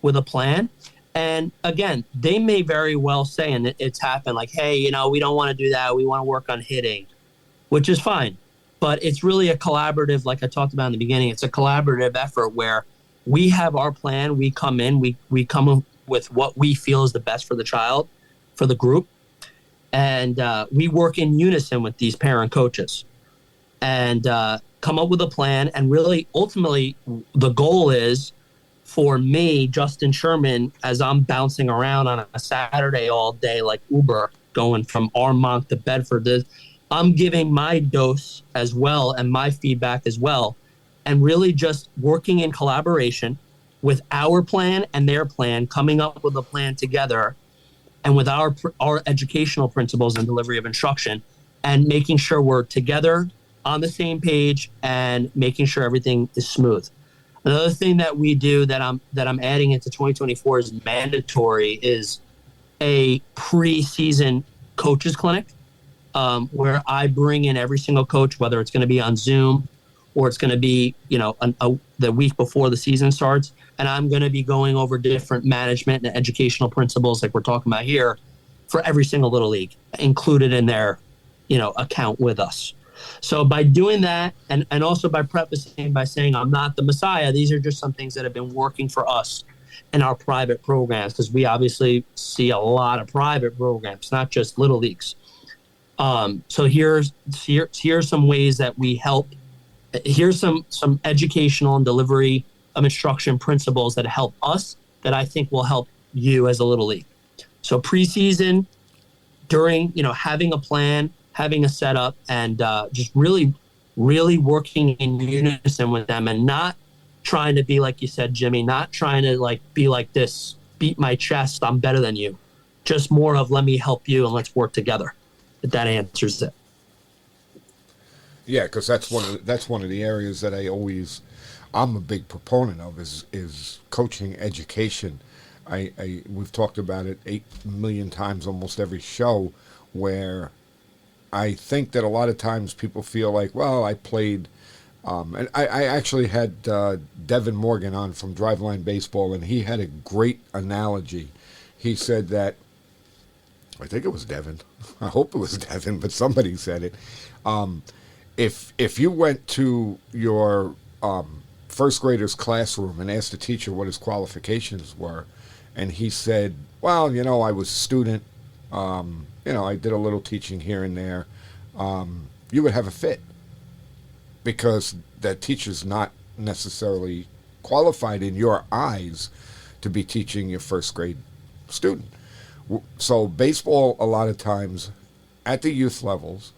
with a plan. And again, they may very well say, and it's happened, like, hey, we don't want to do that. We want to work on hitting, which is fine. But it's really a collaborative, like I talked about in the beginning, it's a collaborative effort where we have our plan. We come in, we come in with what we feel is the best for the child, for the group. And we work in unison with these parent coaches and come up with a plan. And really, ultimately, the goal is for me, Justin Sherman, as I'm bouncing around on a Saturday all day like Uber, going from Armonk to Bedford, I'm giving my dose as well and my feedback as well, and really just working in collaboration with our plan and their plan, coming up with a plan together, and with our educational principles and delivery of instruction, and making sure we're together on the same page and making sure everything is smooth. Another thing that we do that I'm adding into 2024 is mandatory is a preseason coaches clinic, where I bring in every single coach, whether it's going to be on Zoom or it's going to be the week before the season starts, and I'm going to be going over different management and educational principles like we're talking about here for every single little league included in their account with us. So by doing that, and also by prefacing by saying I'm not the Messiah, these are just some things that have been working for us in our private programs, because we obviously see a lot of private programs, not just little leagues. So here's some ways that we help. Here's some educational and delivery of instruction principles that help us that I think will help you as a little league. So preseason, during having a plan, having a setup, and just really working in unison with them, and not trying to be, like you said, Jimmy, not trying to be like this, beat my chest, I'm better than you. Just more of, let me help you and let's work together. If that answers it. Yeah, because that's one of the areas that I'm a big proponent of is coaching education. We've talked about it 8 million times, almost every show, where I think that a lot of times people feel like, well, I played, and I actually had Devin Morgan on from Driveline Baseball, and he had a great analogy. He said that, I think it was Devin. I hope it was Devin, but somebody said it. If you went to your first grader's classroom and asked the teacher what his qualifications were. And he said, well, I was a student. I did a little teaching here and there. You would have a fit because that teacher's not necessarily qualified in your eyes to be teaching your first grade student. So baseball, a lot of times at the youth levels,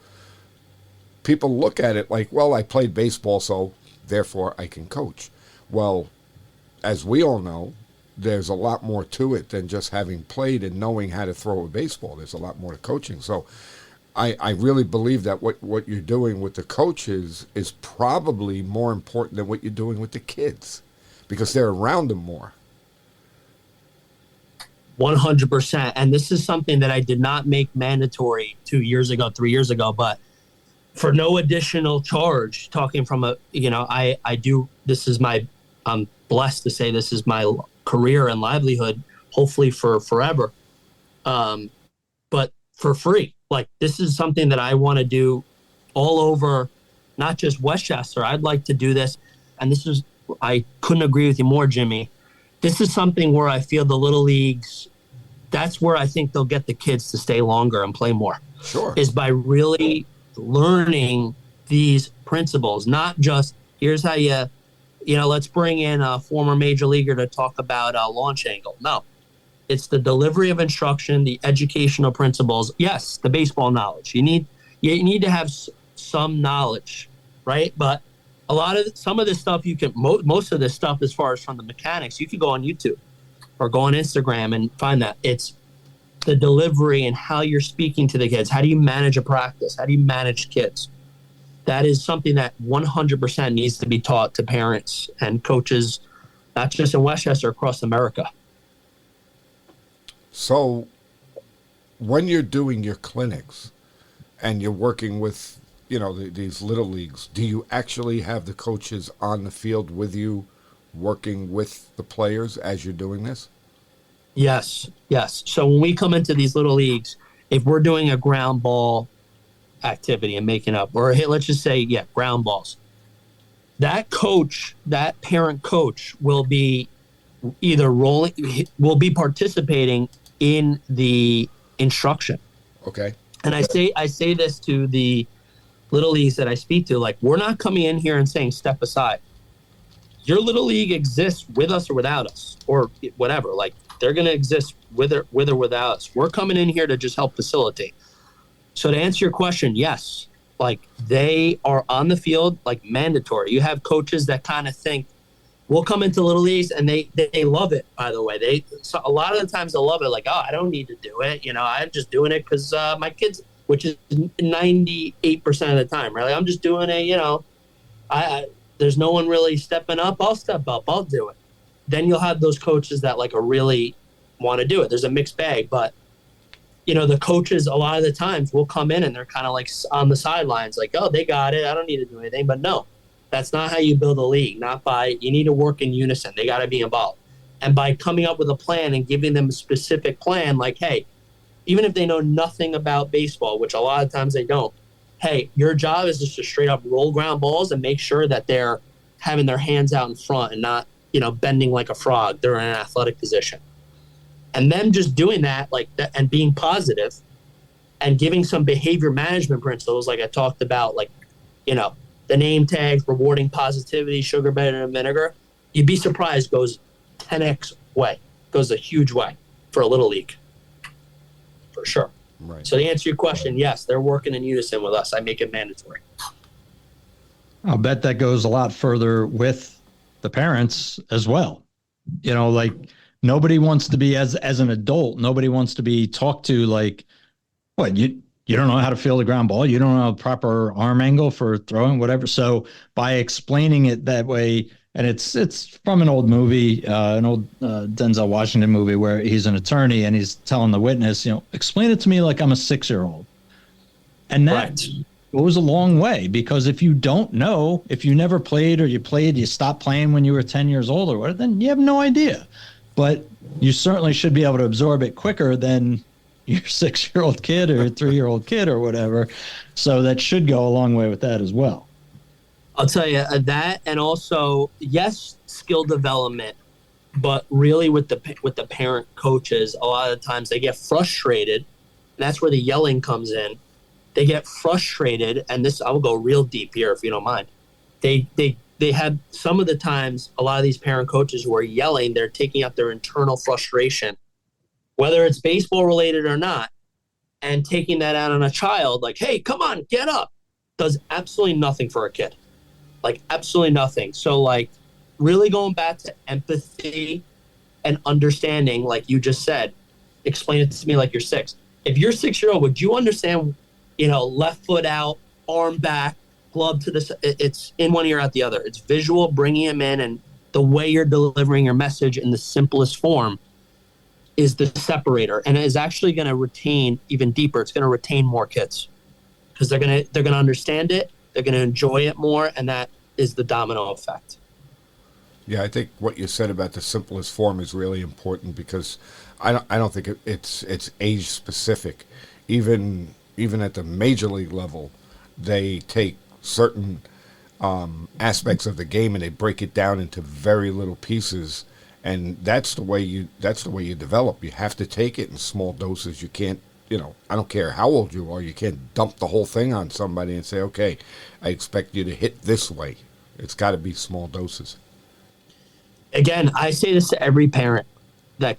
people look at it like, well, I played baseball, so therefore I can coach. Well, as we all know, there's a lot more to it than just having played and knowing how to throw a baseball. There's a lot more to coaching. So I really believe that what you're doing with the coaches is probably more important than what you're doing with the kids because they're around them more. 100%. And this is something that I did not make mandatory 2 years ago, 3 years ago, but for no additional charge, talking from I do, I'm blessed to say this is my career and livelihood, hopefully for forever. But for free, like this is something that I want to do all over, not just Westchester. I'd like to do this. And I couldn't agree with you more, Jimmy. This is something where I feel the little leagues, that's where I think they'll get the kids to stay longer and play more. Sure. Is by really learning these principles, not just here's how let's bring in a former major leaguer to talk about a launch angle. No, it's the delivery of instruction, the educational principles. Yes, the baseball knowledge. You need to have some knowledge, right? But some of this stuff most of this stuff, as far as from the mechanics, you could go on YouTube or go on Instagram and find that. It's the delivery and how you're speaking to the kids. How do you manage a practice? How do you manage kids? That is something that 100% needs to be taught to parents and coaches, not just in Westchester, across America. So when you're doing your clinics and you're working with, these little leagues, do you actually have the coaches on the field with you working with the players as you're doing this? Yes. So when we come into these little leagues, if we're doing a ground ball activity and making up, or let's just say, ground balls, that parent coach will be participating in the instruction. Okay. And I say this to the little leagues that I speak to, like, we're not coming in here and saying step aside. Your little league exists with us or without us, or whatever. Like, they're going to exist with or without us. We're coming in here to just help facilitate. So to answer your question, yes, like they are on the field, like mandatory. You have coaches that kind of think we'll come into little leagues and they love it. By the way, a lot of the times they'll love it. Like, oh, I don't need to do it. I'm just doing it because my kids, which is 98% of the time, right? Like, I'm just doing it. There's no one really stepping up. I'll step up. I'll do it. Then you'll have those coaches that like are really want to do it. There's a mixed bag, but the coaches a lot of the times will come in and they're kind of like on the sidelines, like, oh, they got it. I don't need to do anything. But no, that's not how you build a league. You need to work in unison. They got to be involved. And by coming up with a plan and giving them a specific plan, like, hey, even if they know nothing about baseball, which a lot of times they don't, hey, your job is just to straight up roll ground balls and make sure that they're having their hands out in front and not, bending like a frog. They're in an athletic position. And them just doing that, like that, and being positive and giving some behavior management principles, like I talked about, like, the name tags, rewarding positivity, sugar better than vinegar, you'd be surprised goes 10x way, goes a huge way for a little league, for sure. Right. So to answer your question, yes, they're working in unison with us. I make it mandatory. I'll bet that goes a lot further with the parents as well. Like nobody wants to be as an adult, nobody wants to be talked to like, what, you don't know how to feel the ground ball. You don't know a proper arm angle for throwing, whatever. So by explaining it that way, and it's from an old movie, an old Denzel Washington movie where he's an attorney and he's telling the witness, explain it to me like I'm a 6-year-old. And that goes a long way, because if you don't know, if you never played or you stopped playing when you were 10 years old or whatever, then you have no idea. But you certainly should be able to absorb it quicker than your 6-year-old kid or 3-year-old kid or whatever. So that should go a long way with that as well. I'll tell you that, and also, yes, skill development, but really with the parent coaches, a lot of the times they get frustrated, and that's where the yelling comes in. They get frustrated, and this, I'll go real deep here if you don't mind. They have some of the times, a lot of these parent coaches who are yelling, they're taking out their internal frustration, whether it's baseball related or not, and taking that out on a child, like, hey, come on, get up, does absolutely nothing for a kid. Like, absolutely nothing. So, like, really going back to empathy and understanding, like you just said, explain it to me like you're 6. If you're 6-year-old, would you understand, left foot out, arm back, glove to the, it's in one ear out the other. It's visual, bringing him in, and the way you're delivering your message in the simplest form is the separator, and it is actually going to retain even deeper. It's going to retain more kids because they're going to understand it, they're going to enjoy it more, and that is the domino effect. Yeah, I think what you said about the simplest form is really important because I don't think it's age specific. Even at the major league level, they take certain aspects of the game and they break it down into very little pieces, and that's the way you develop. You have to take it in small doses. You can't, I don't care how old you are, you can't dump the whole thing on somebody and say, okay, I expect you to hit this way. It's got to be small doses. Again, I say this to every parent that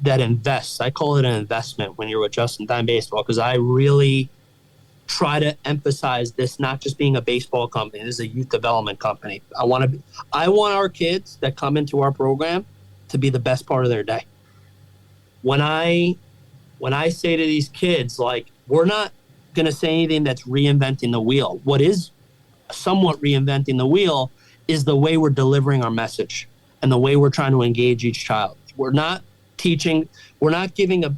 invests. I call it an investment when you're with Justintime Baseball, because I really try to emphasize this, not just being a baseball company. This is a youth development company. I want our kids that come into our program to be the best part of their day. When I say to these kids, like, we're not going to say anything that's reinventing the wheel. What is somewhat reinventing the wheel is the way we're delivering our message and the way we're trying to engage each child. We're not giving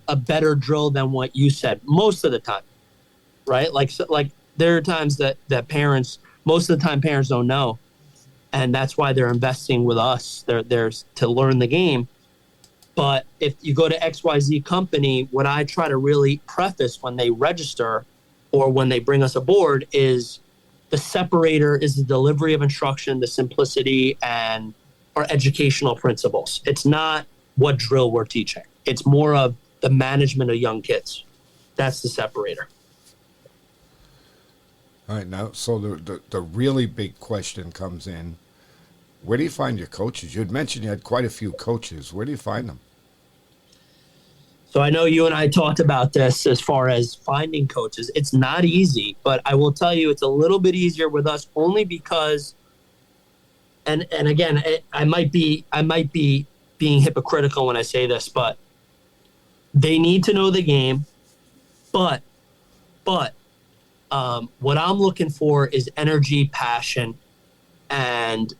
a better drill than what you said most of the time, right? Like there are times that parents, most of the time parents don't know, and that's why they're investing with us. They're to learn the game. But if you go to XYZ company, what I try to really preface when they register or when they bring us aboard is the separator is the delivery of instruction, the simplicity, and our educational principles. It's not what drill we're teaching. It's more of the management of young kids. That's the separator. All right, now, so the really big question comes in. Where do you find your coaches? You had mentioned you had quite a few coaches. Where do you find them? So I know you and I talked about this as far as finding coaches. It's not easy, but I will tell you it's a little bit easier with us only because, and again, I might be being hypocritical when I say this, but they need to know the game. But what I'm looking for is energy, passion, and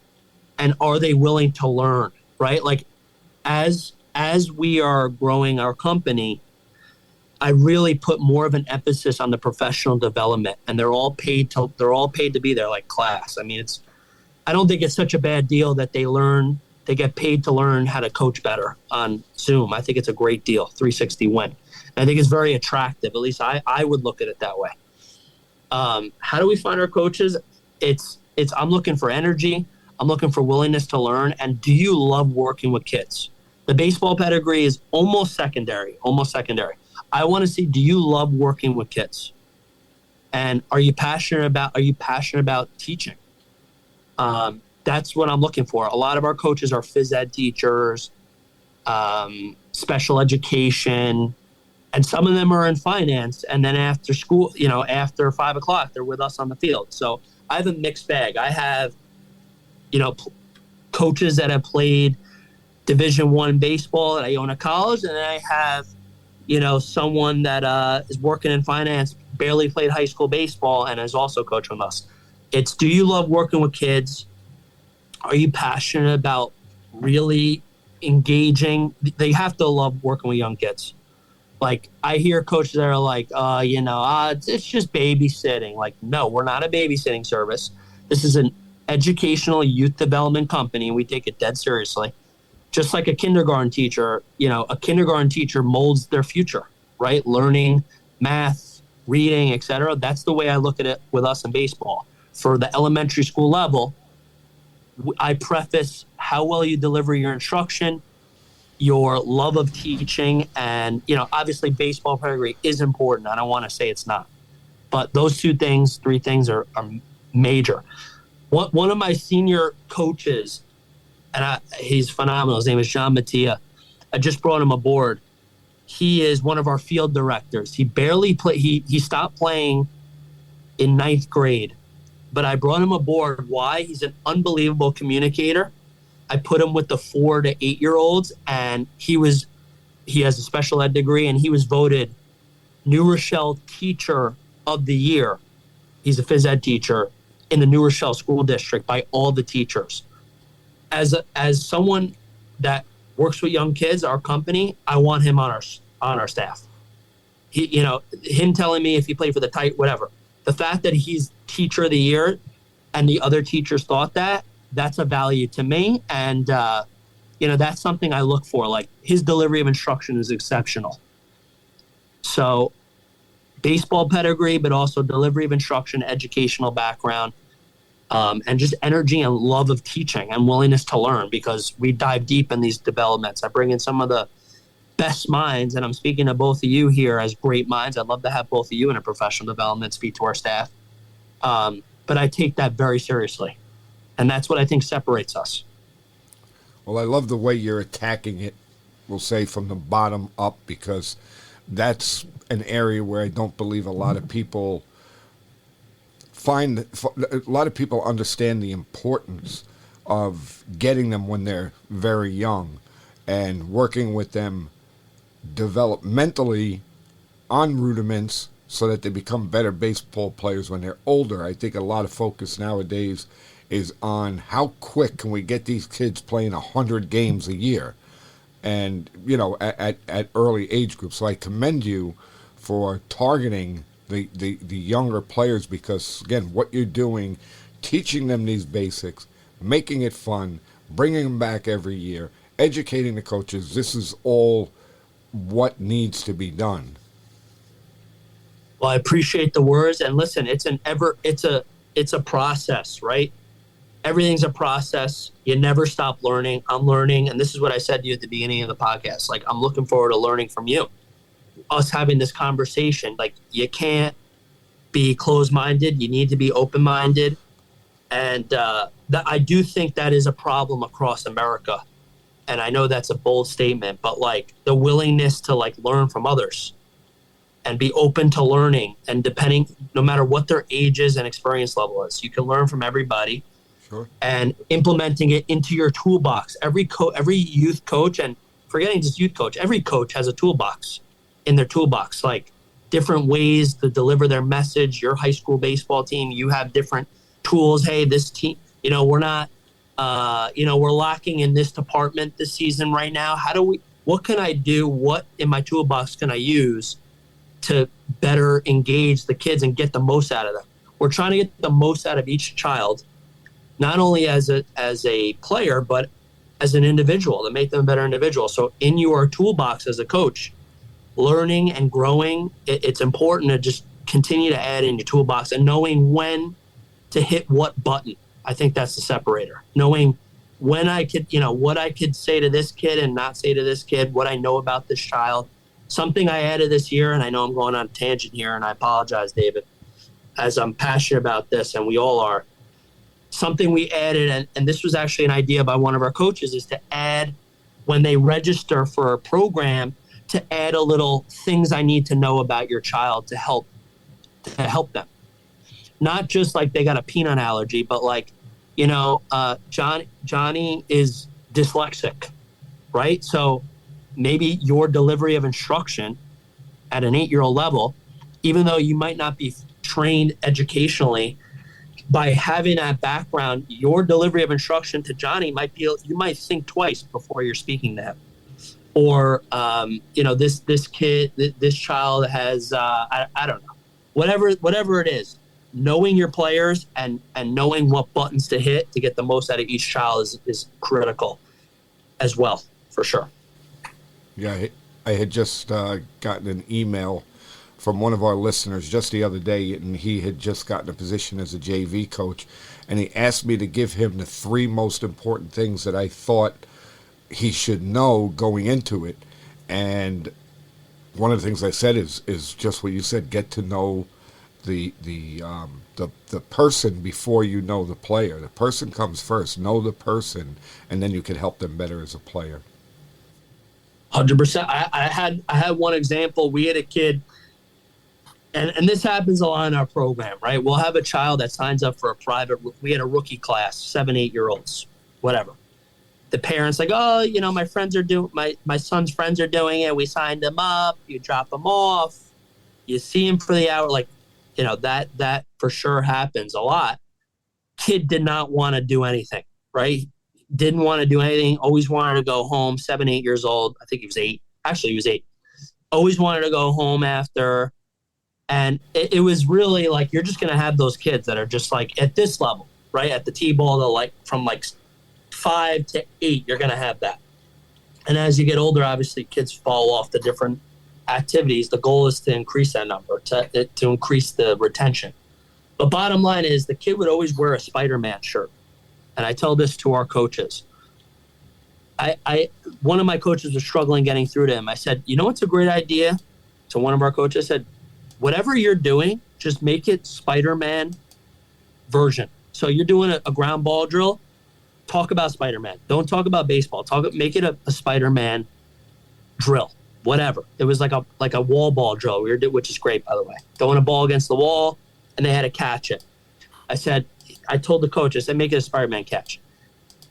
are they willing to learn, right? Like as we are growing our company, I really put more of an emphasis on the professional development, and they're all paid to be there, like class. I mean, I don't think it's such a bad deal that they get paid to learn how to coach better on Zoom. I think it's a great deal, 360 win. And I think it's very attractive. At least I would look at it that way. How do we find our coaches? I'm looking for energy. I'm looking for willingness to learn. And do you love working with kids? The baseball pedigree is almost secondary. I want to see, do you love working with kids? And are you passionate about teaching? That's what I'm looking for. A lot of our coaches are phys ed teachers, special education, and some of them are in finance. And then after school, after 5 o'clock, they're with us on the field. So I have a mixed bag. I have, coaches that have played Division I baseball at Iona College, and then I have, someone that is working in finance, barely played high school baseball, and is also coaching with us. It's, do you love working with kids? Are you passionate about really engaging? They have to love working with young kids. Like, I hear coaches that are like, it's just babysitting. Like, no, we're not a babysitting service. This is an educational youth development company, and we take it dead seriously. Just like a kindergarten teacher, a kindergarten teacher molds their future, right? Learning math, reading, etc. That's the way I look at it with us in baseball. for the elementary school level, I preface how well you deliver your instruction, your love of teaching, and, obviously baseball pedigree is important. I don't want to say it's not. But those three things are major. One of my senior coaches, and he's phenomenal. His name is John Mattia. I just brought him aboard. He is one of our field directors. He barely played. He stopped playing in 9th grade, but I brought him aboard. Why? He's an unbelievable communicator. I put him with the 4 to 8-year-olds, and he has a special ed degree, and he was voted New Rochelle Teacher of the Year. He's a phys ed teacher in the New Rochelle School District by all the teachers. As someone that works with young kids, our company, I want him on our staff. Him telling me if he played for the Titans, whatever. The fact that he's Teacher of the Year and the other teachers thought that's a value to me. And, that's something I look for. Like, his delivery of instruction is exceptional. So baseball pedigree, but also delivery of instruction, educational background, and just energy and love of teaching and willingness to learn, because we dive deep in these developments. I bring in some of the best minds, and I'm speaking to both of you here as great minds. I'd love to have both of you in a professional development, speak to our staff. But I take that very seriously. And that's what I think separates us. Well, I love the way you're attacking it, we'll say, from the bottom up, because that's an area where I don't believe a lot of people understand the importance of getting them when they're very young and working with them developmentally on rudiments so that they become better baseball players when they're older. I think a lot of focus nowadays is on how quick can we get these kids playing 100 games a year, and at early age groups. So I commend you for targeting the younger players, because again, what you're doing, teaching them these basics, making it fun, bringing them back every year, educating the coaches, this is all what needs to be done. Well, I appreciate the words, and listen, it's a process, right? Everything's a process. You never stop learning. I'm learning. And this is what I said to you at the beginning of the podcast. Like, I'm looking forward to learning from you. Us having this conversation, like, you can't be closed-minded. You need to be open-minded. And I do think that is a problem across America. And I know that's a bold statement, but like the willingness to like learn from others and be open to learning, and no matter what their age is and experience level is, you can learn from everybody. Sure. And implementing it into your toolbox. Every youth coach, and forgetting just youth coach, every coach has a toolbox in their toolbox, like different ways to deliver their message. Your high school baseball team, you have different tools. Hey, this team, we're not, we're lacking in this department this season right now. What can I do? What in my toolbox can I use to better engage the kids and get the most out of them? We're trying to get the most out of each child, not only as a player, but as an individual, to make them a better individual. So in your toolbox as a coach, learning and growing, it's important to just continue to add in your toolbox and knowing when to hit what button. I think that's the separator. Knowing when I could, what I could say to this kid and not say to this kid, what I know about this child. Something I added this year, and I know I'm going on a tangent here, and I apologize, David, as I'm passionate about this, and we all are. Something we added, and this was actually an idea by one of our coaches, is to add, when they register for a program, to add a little things I need to know about your child to help them. Not just like they got a peanut allergy, but like, Johnny is dyslexic, right? So maybe your delivery of instruction at an 8-year-old level, even though you might not be trained educationally, by having that background, your delivery of instruction to Johnny you might think twice before you're speaking to him. Or, this kid, this child has, I don't know, whatever it is, knowing your players and knowing what buttons to hit to get the most out of each child is critical as well, for sure. Yeah, I had just gotten an email from one of our listeners just the other day, and he had just gotten a position as a JV coach, and he asked me to give him the 3 most important things that I thought he should know going into it. And one of the things I said is just what you said: get to know the person before you know the player. The person comes first. Know the person, and then you can help them better as a player. 100%. I had one example. We had a kid, and this happens a lot in our program, right? We'll have a child that signs up for a private. We had a rookie class, 7, 8-year-olds, whatever. The parents like, oh, you know, my friends are doing, my son's friends are doing it. We signed them up. You drop them off. You see him for the hour. Like, you know, that for sure happens a lot. Kid did not want to do anything, right? Didn't want to do anything. Always wanted to go home. 7, 8 years old. I think he was 8. Actually, he was 8. Always wanted to go home after. And it was really like, you're just going to have those kids that are just like at this level, right? At the T-ball, to like from like 5 to 8, you're going to have that. And as you get older, obviously kids fall off the different activities. The goal is to increase that number, to increase the retention. But bottom line is the kid would always wear a Spider-Man shirt. And I tell this to our coaches. One of my coaches was struggling getting through to him. I said, you know what's a great idea? To one of our coaches, I said, whatever you're doing, just make it Spider-Man version. So you're doing a ground ball drill, talk about Spider-Man. Don't talk about baseball. Make it a Spider-Man drill, whatever. It was like a wall ball drill, which is great, by the way. Throwing a ball against the wall, and they had to catch it. I told the coach, I said, make it a Spider-Man catch.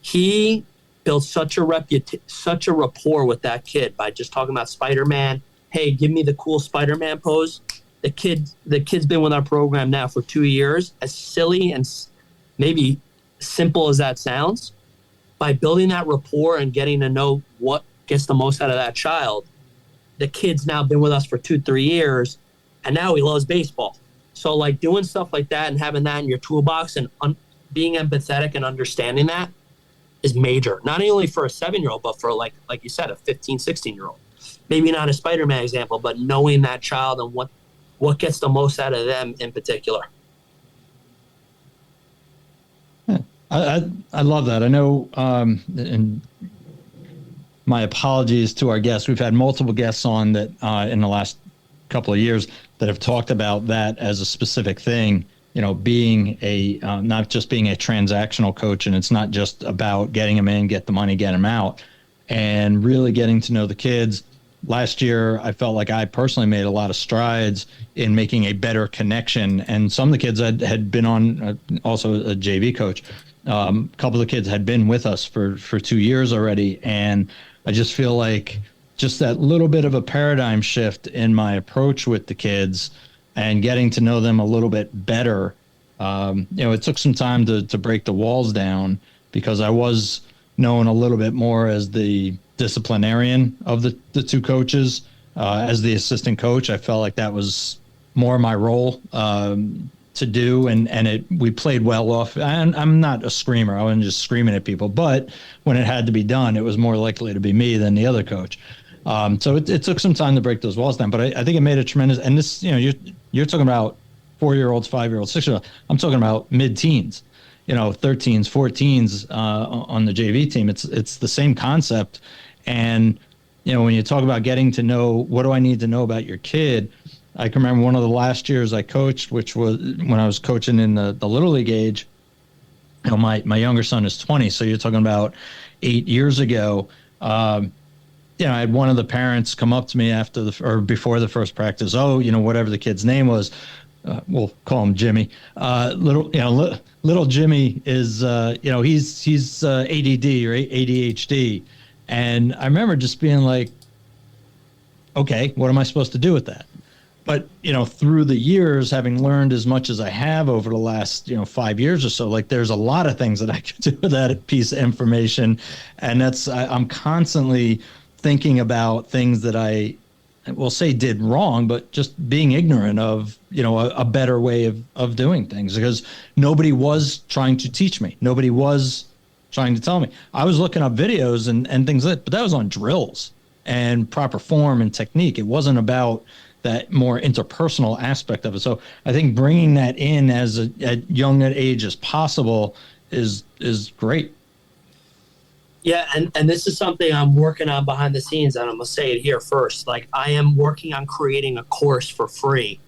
He built such a rapport with that kid by just talking about Spider-Man. Hey, give me the cool Spider-Man pose. The kid's been with our program now for 2 years. As silly and maybe simple as that sounds, by building that rapport and getting to know what gets the most out of that child, the kid's now been with us for 2-3 years, and now he loves baseball. So like doing stuff like that and having that in your toolbox and being empathetic and understanding that is major. Not only for a 7-year-old, but for like you said, a 15, 16-year-old. Maybe not a Spider-Man example, but knowing that child and what gets the most out of them in particular. Yeah, I love that. I know, and my apologies to our guests. We've had multiple guests on that in the last couple of years that have talked about that as a specific thing, you know, being not just being a transactional coach, and it's not just about getting them in, get the money, get them out, and really getting to know the kids. Last year, I felt like I personally made a lot of strides in making a better connection. And some of the kids had been on, also a JV coach. A couple of the kids had been with us for 2 years already. And I just feel like just that little bit of a paradigm shift in my approach with the kids and getting to know them a little bit better. It took some time to break the walls down because I was known a little bit more as the disciplinarian of the two coaches. As the assistant coach, I felt like that was more my role to do, and we played well off. And I'm not a screamer; I wasn't just screaming at people. But when it had to be done, it was more likely to be me than the other coach. So it took some time to break those walls down. But I think it made a tremendous. And this, you're talking about 4-year-olds, 5-year-olds, 6-year-olds. I'm talking about mid-teens. 13s, 14s on the JV team. It's the same concept. And, when you talk about getting to know, what do I need to know about your kid? I can remember one of the last years I coached, which was when I was coaching in the Little League age. My younger son is 20. So you're talking about 8 years ago. I had one of the parents come up to me before the first practice. Oh, whatever the kid's name was, we'll call him Jimmy. Little Jimmy is, he's ADD or ADHD. And I remember just being like, okay, what am I supposed to do with that? But, through the years, having learned as much as I have over the last, 5 years or so, like there's a lot of things that I could do with that piece of information. And I'm constantly thinking about things that I will say did wrong, but just being ignorant of, a better way of doing things, because nobody was trying to teach me. Nobody was trying to tell me. I was looking up videos and things like that, but that was on drills and proper form and technique. It wasn't about that more interpersonal aspect of it. So I think bringing that in as at young an age as possible is great. Yeah, and this is something I'm working on behind the scenes, and I'm going to say it here first. Like, I am working on creating a course for free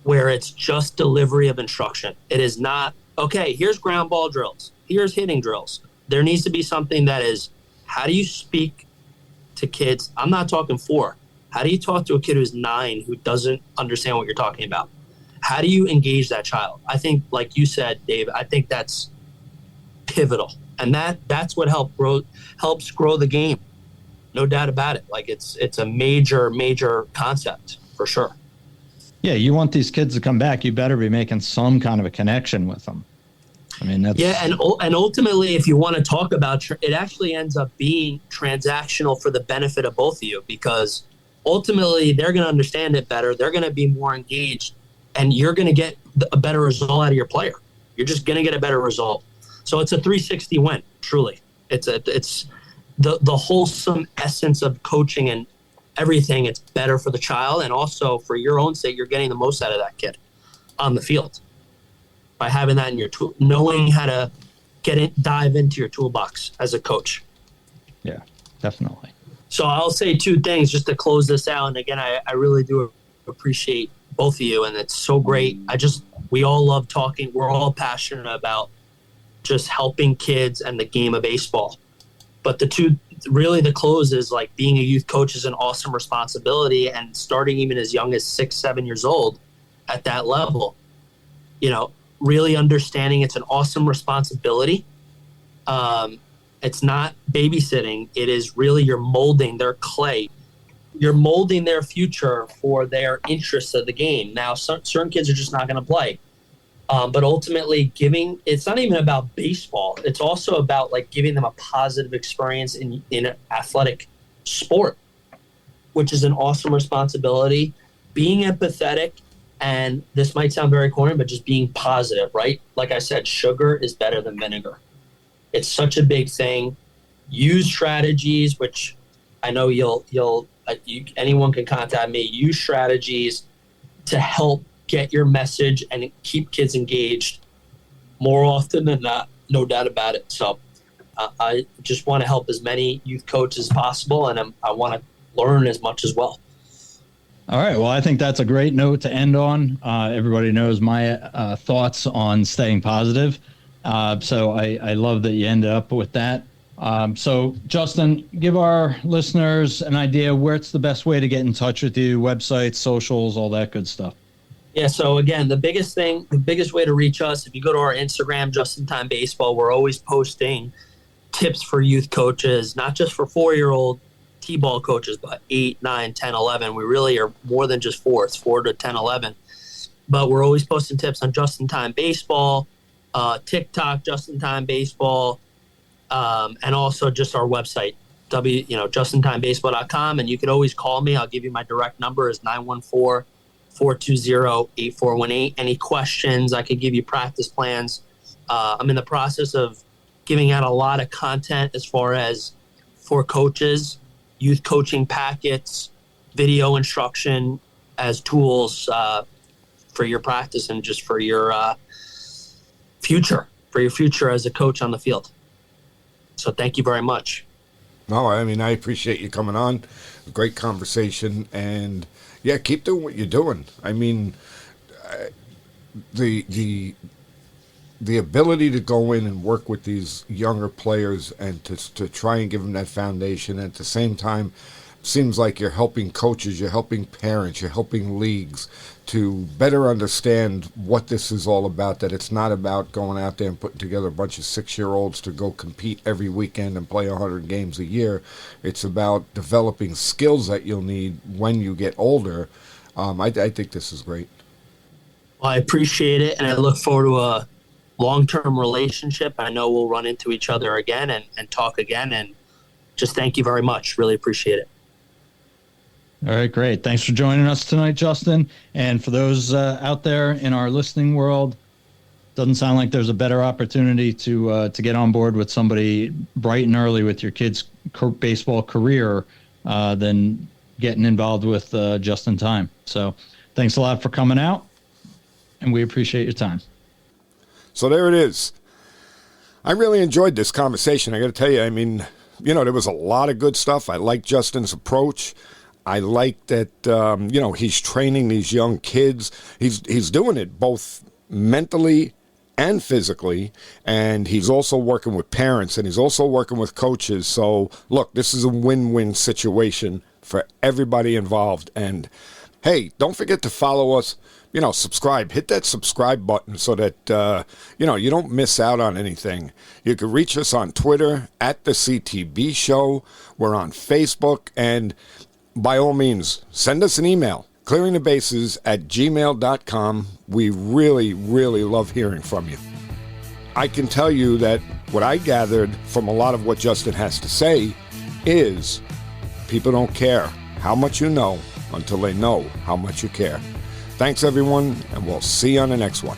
where it's just delivery of instruction. It is not, okay, here's ground ball drills, here's hitting drills. There needs to be something that is, how do you speak to kids? I'm not talking 4. How do you talk to a kid who's 9 who doesn't understand what you're talking about? How do you engage that child? I think, like you said, Dave, I think that's pivotal. And that's what helps grow the game. No doubt about it. Like, it's a major concept for sure. Yeah, you want these kids to come back, you better be making some kind of a connection with them. I mean, that's... Yeah, and ultimately, if you want to talk about it, actually ends up being transactional for the benefit of both of you, because ultimately they're going to understand it better. They're going to be more engaged, and you're going to get a better result out of your player. You're just going to get a better result. So it's a 360 win, truly. It's the wholesome essence of coaching and everything. It's better for the child, and also for your own sake, you're getting the most out of that kid on the field by having that in your tool, knowing how to dive into your toolbox as a coach. Yeah, definitely. So I'll say 2 things just to close this out. And again, I really do appreciate both of you, and it's so great. We all love talking. We're all passionate about just helping kids and the game of baseball. But the close is, like, being a youth coach is an awesome responsibility, and starting even as young as 6, 7 years old at that level, really understanding it's an awesome responsibility. It's not babysitting. It is really, you're molding their clay. You're molding their future for their interests of the game. Now, certain kids are just not going to play. But ultimately it's not even about baseball. It's also about, like, giving them a positive experience in an athletic sport, which is an awesome responsibility. Being empathetic, and this might sound very corny, but just being positive, right? Like I said, sugar is better than vinegar. It's such a big thing. Use strategies, which I know anyone can contact me. Use strategies to help get your message and keep kids engaged more often than not, no doubt about it. So I just want to help as many youth coaches as possible, and I want to learn as much as well. All right. Well, I think that's a great note to end on. Everybody knows my thoughts on staying positive. So I love that you ended up with that. So, Justin, give our listeners an idea where it's the best way to get in touch with you, websites, socials, all that good stuff. Yeah, so again, the biggest way to reach us, if you go to our Instagram, Justintime Baseball, we're always posting tips for youth coaches, not just for 4-year-old T-ball coaches, but 8, 9, 10, 11. We really are more than just 4. It's 4 to 10, 11. But we're always posting tips on Justintime Baseball, TikTok, Justintime Baseball, and also just our website, justintimebaseball.com. And you can always call me. I'll give you my direct number is 914-420-8418. Any questions, I could give you practice plans. I'm in the process of giving out a lot of content as far as for coaches, youth coaching packets, video instruction as tools for your practice and just for your future as a coach on the field. So thank you very much. No, I mean, I appreciate you coming on. Great conversation. And yeah, keep doing what you're doing. I mean, the ability to go in and work with these younger players and to try and give them that foundation, and at the same time, seems like you're helping coaches, you're helping parents, you're helping leagues to better understand what this is all about, that it's not about going out there and putting together a bunch of 6-year-olds to go compete every weekend and play 100 games a year. It's about developing skills that you'll need when you get older. I think this is great. Well, I appreciate it, and I look forward to a long-term relationship. I know we'll run into each other again and talk again, and just thank you very much. Really appreciate it. All right, great. Thanks for joining us tonight, Justin. And for those out there in our listening world, doesn't sound like there's a better opportunity to get on board with somebody bright and early with your kid's baseball career than getting involved with Just in Time. So thanks a lot for coming out, and we appreciate your time. So there it is. I really enjoyed this conversation. I got to tell you, I mean, you know, there was a lot of good stuff. I like Justin's approach. I like that, you know, he's training these young kids. He's doing it both mentally and physically, and he's also working with parents, and he's also working with coaches. So, look, this is a win-win situation for everybody involved. And, hey, don't forget to follow us. You know, subscribe. Hit that subscribe button so that, you know, you don't miss out on anything. You can reach us on Twitter at The CTB Show. We're on Facebook. And by all means, send us an email, clearingthebases@gmail.com. We really, really love hearing from you. I can tell you that what I gathered from a lot of what Justin has to say is people don't care how much you know until they know how much you care. Thanks, everyone, and we'll see you on the next one.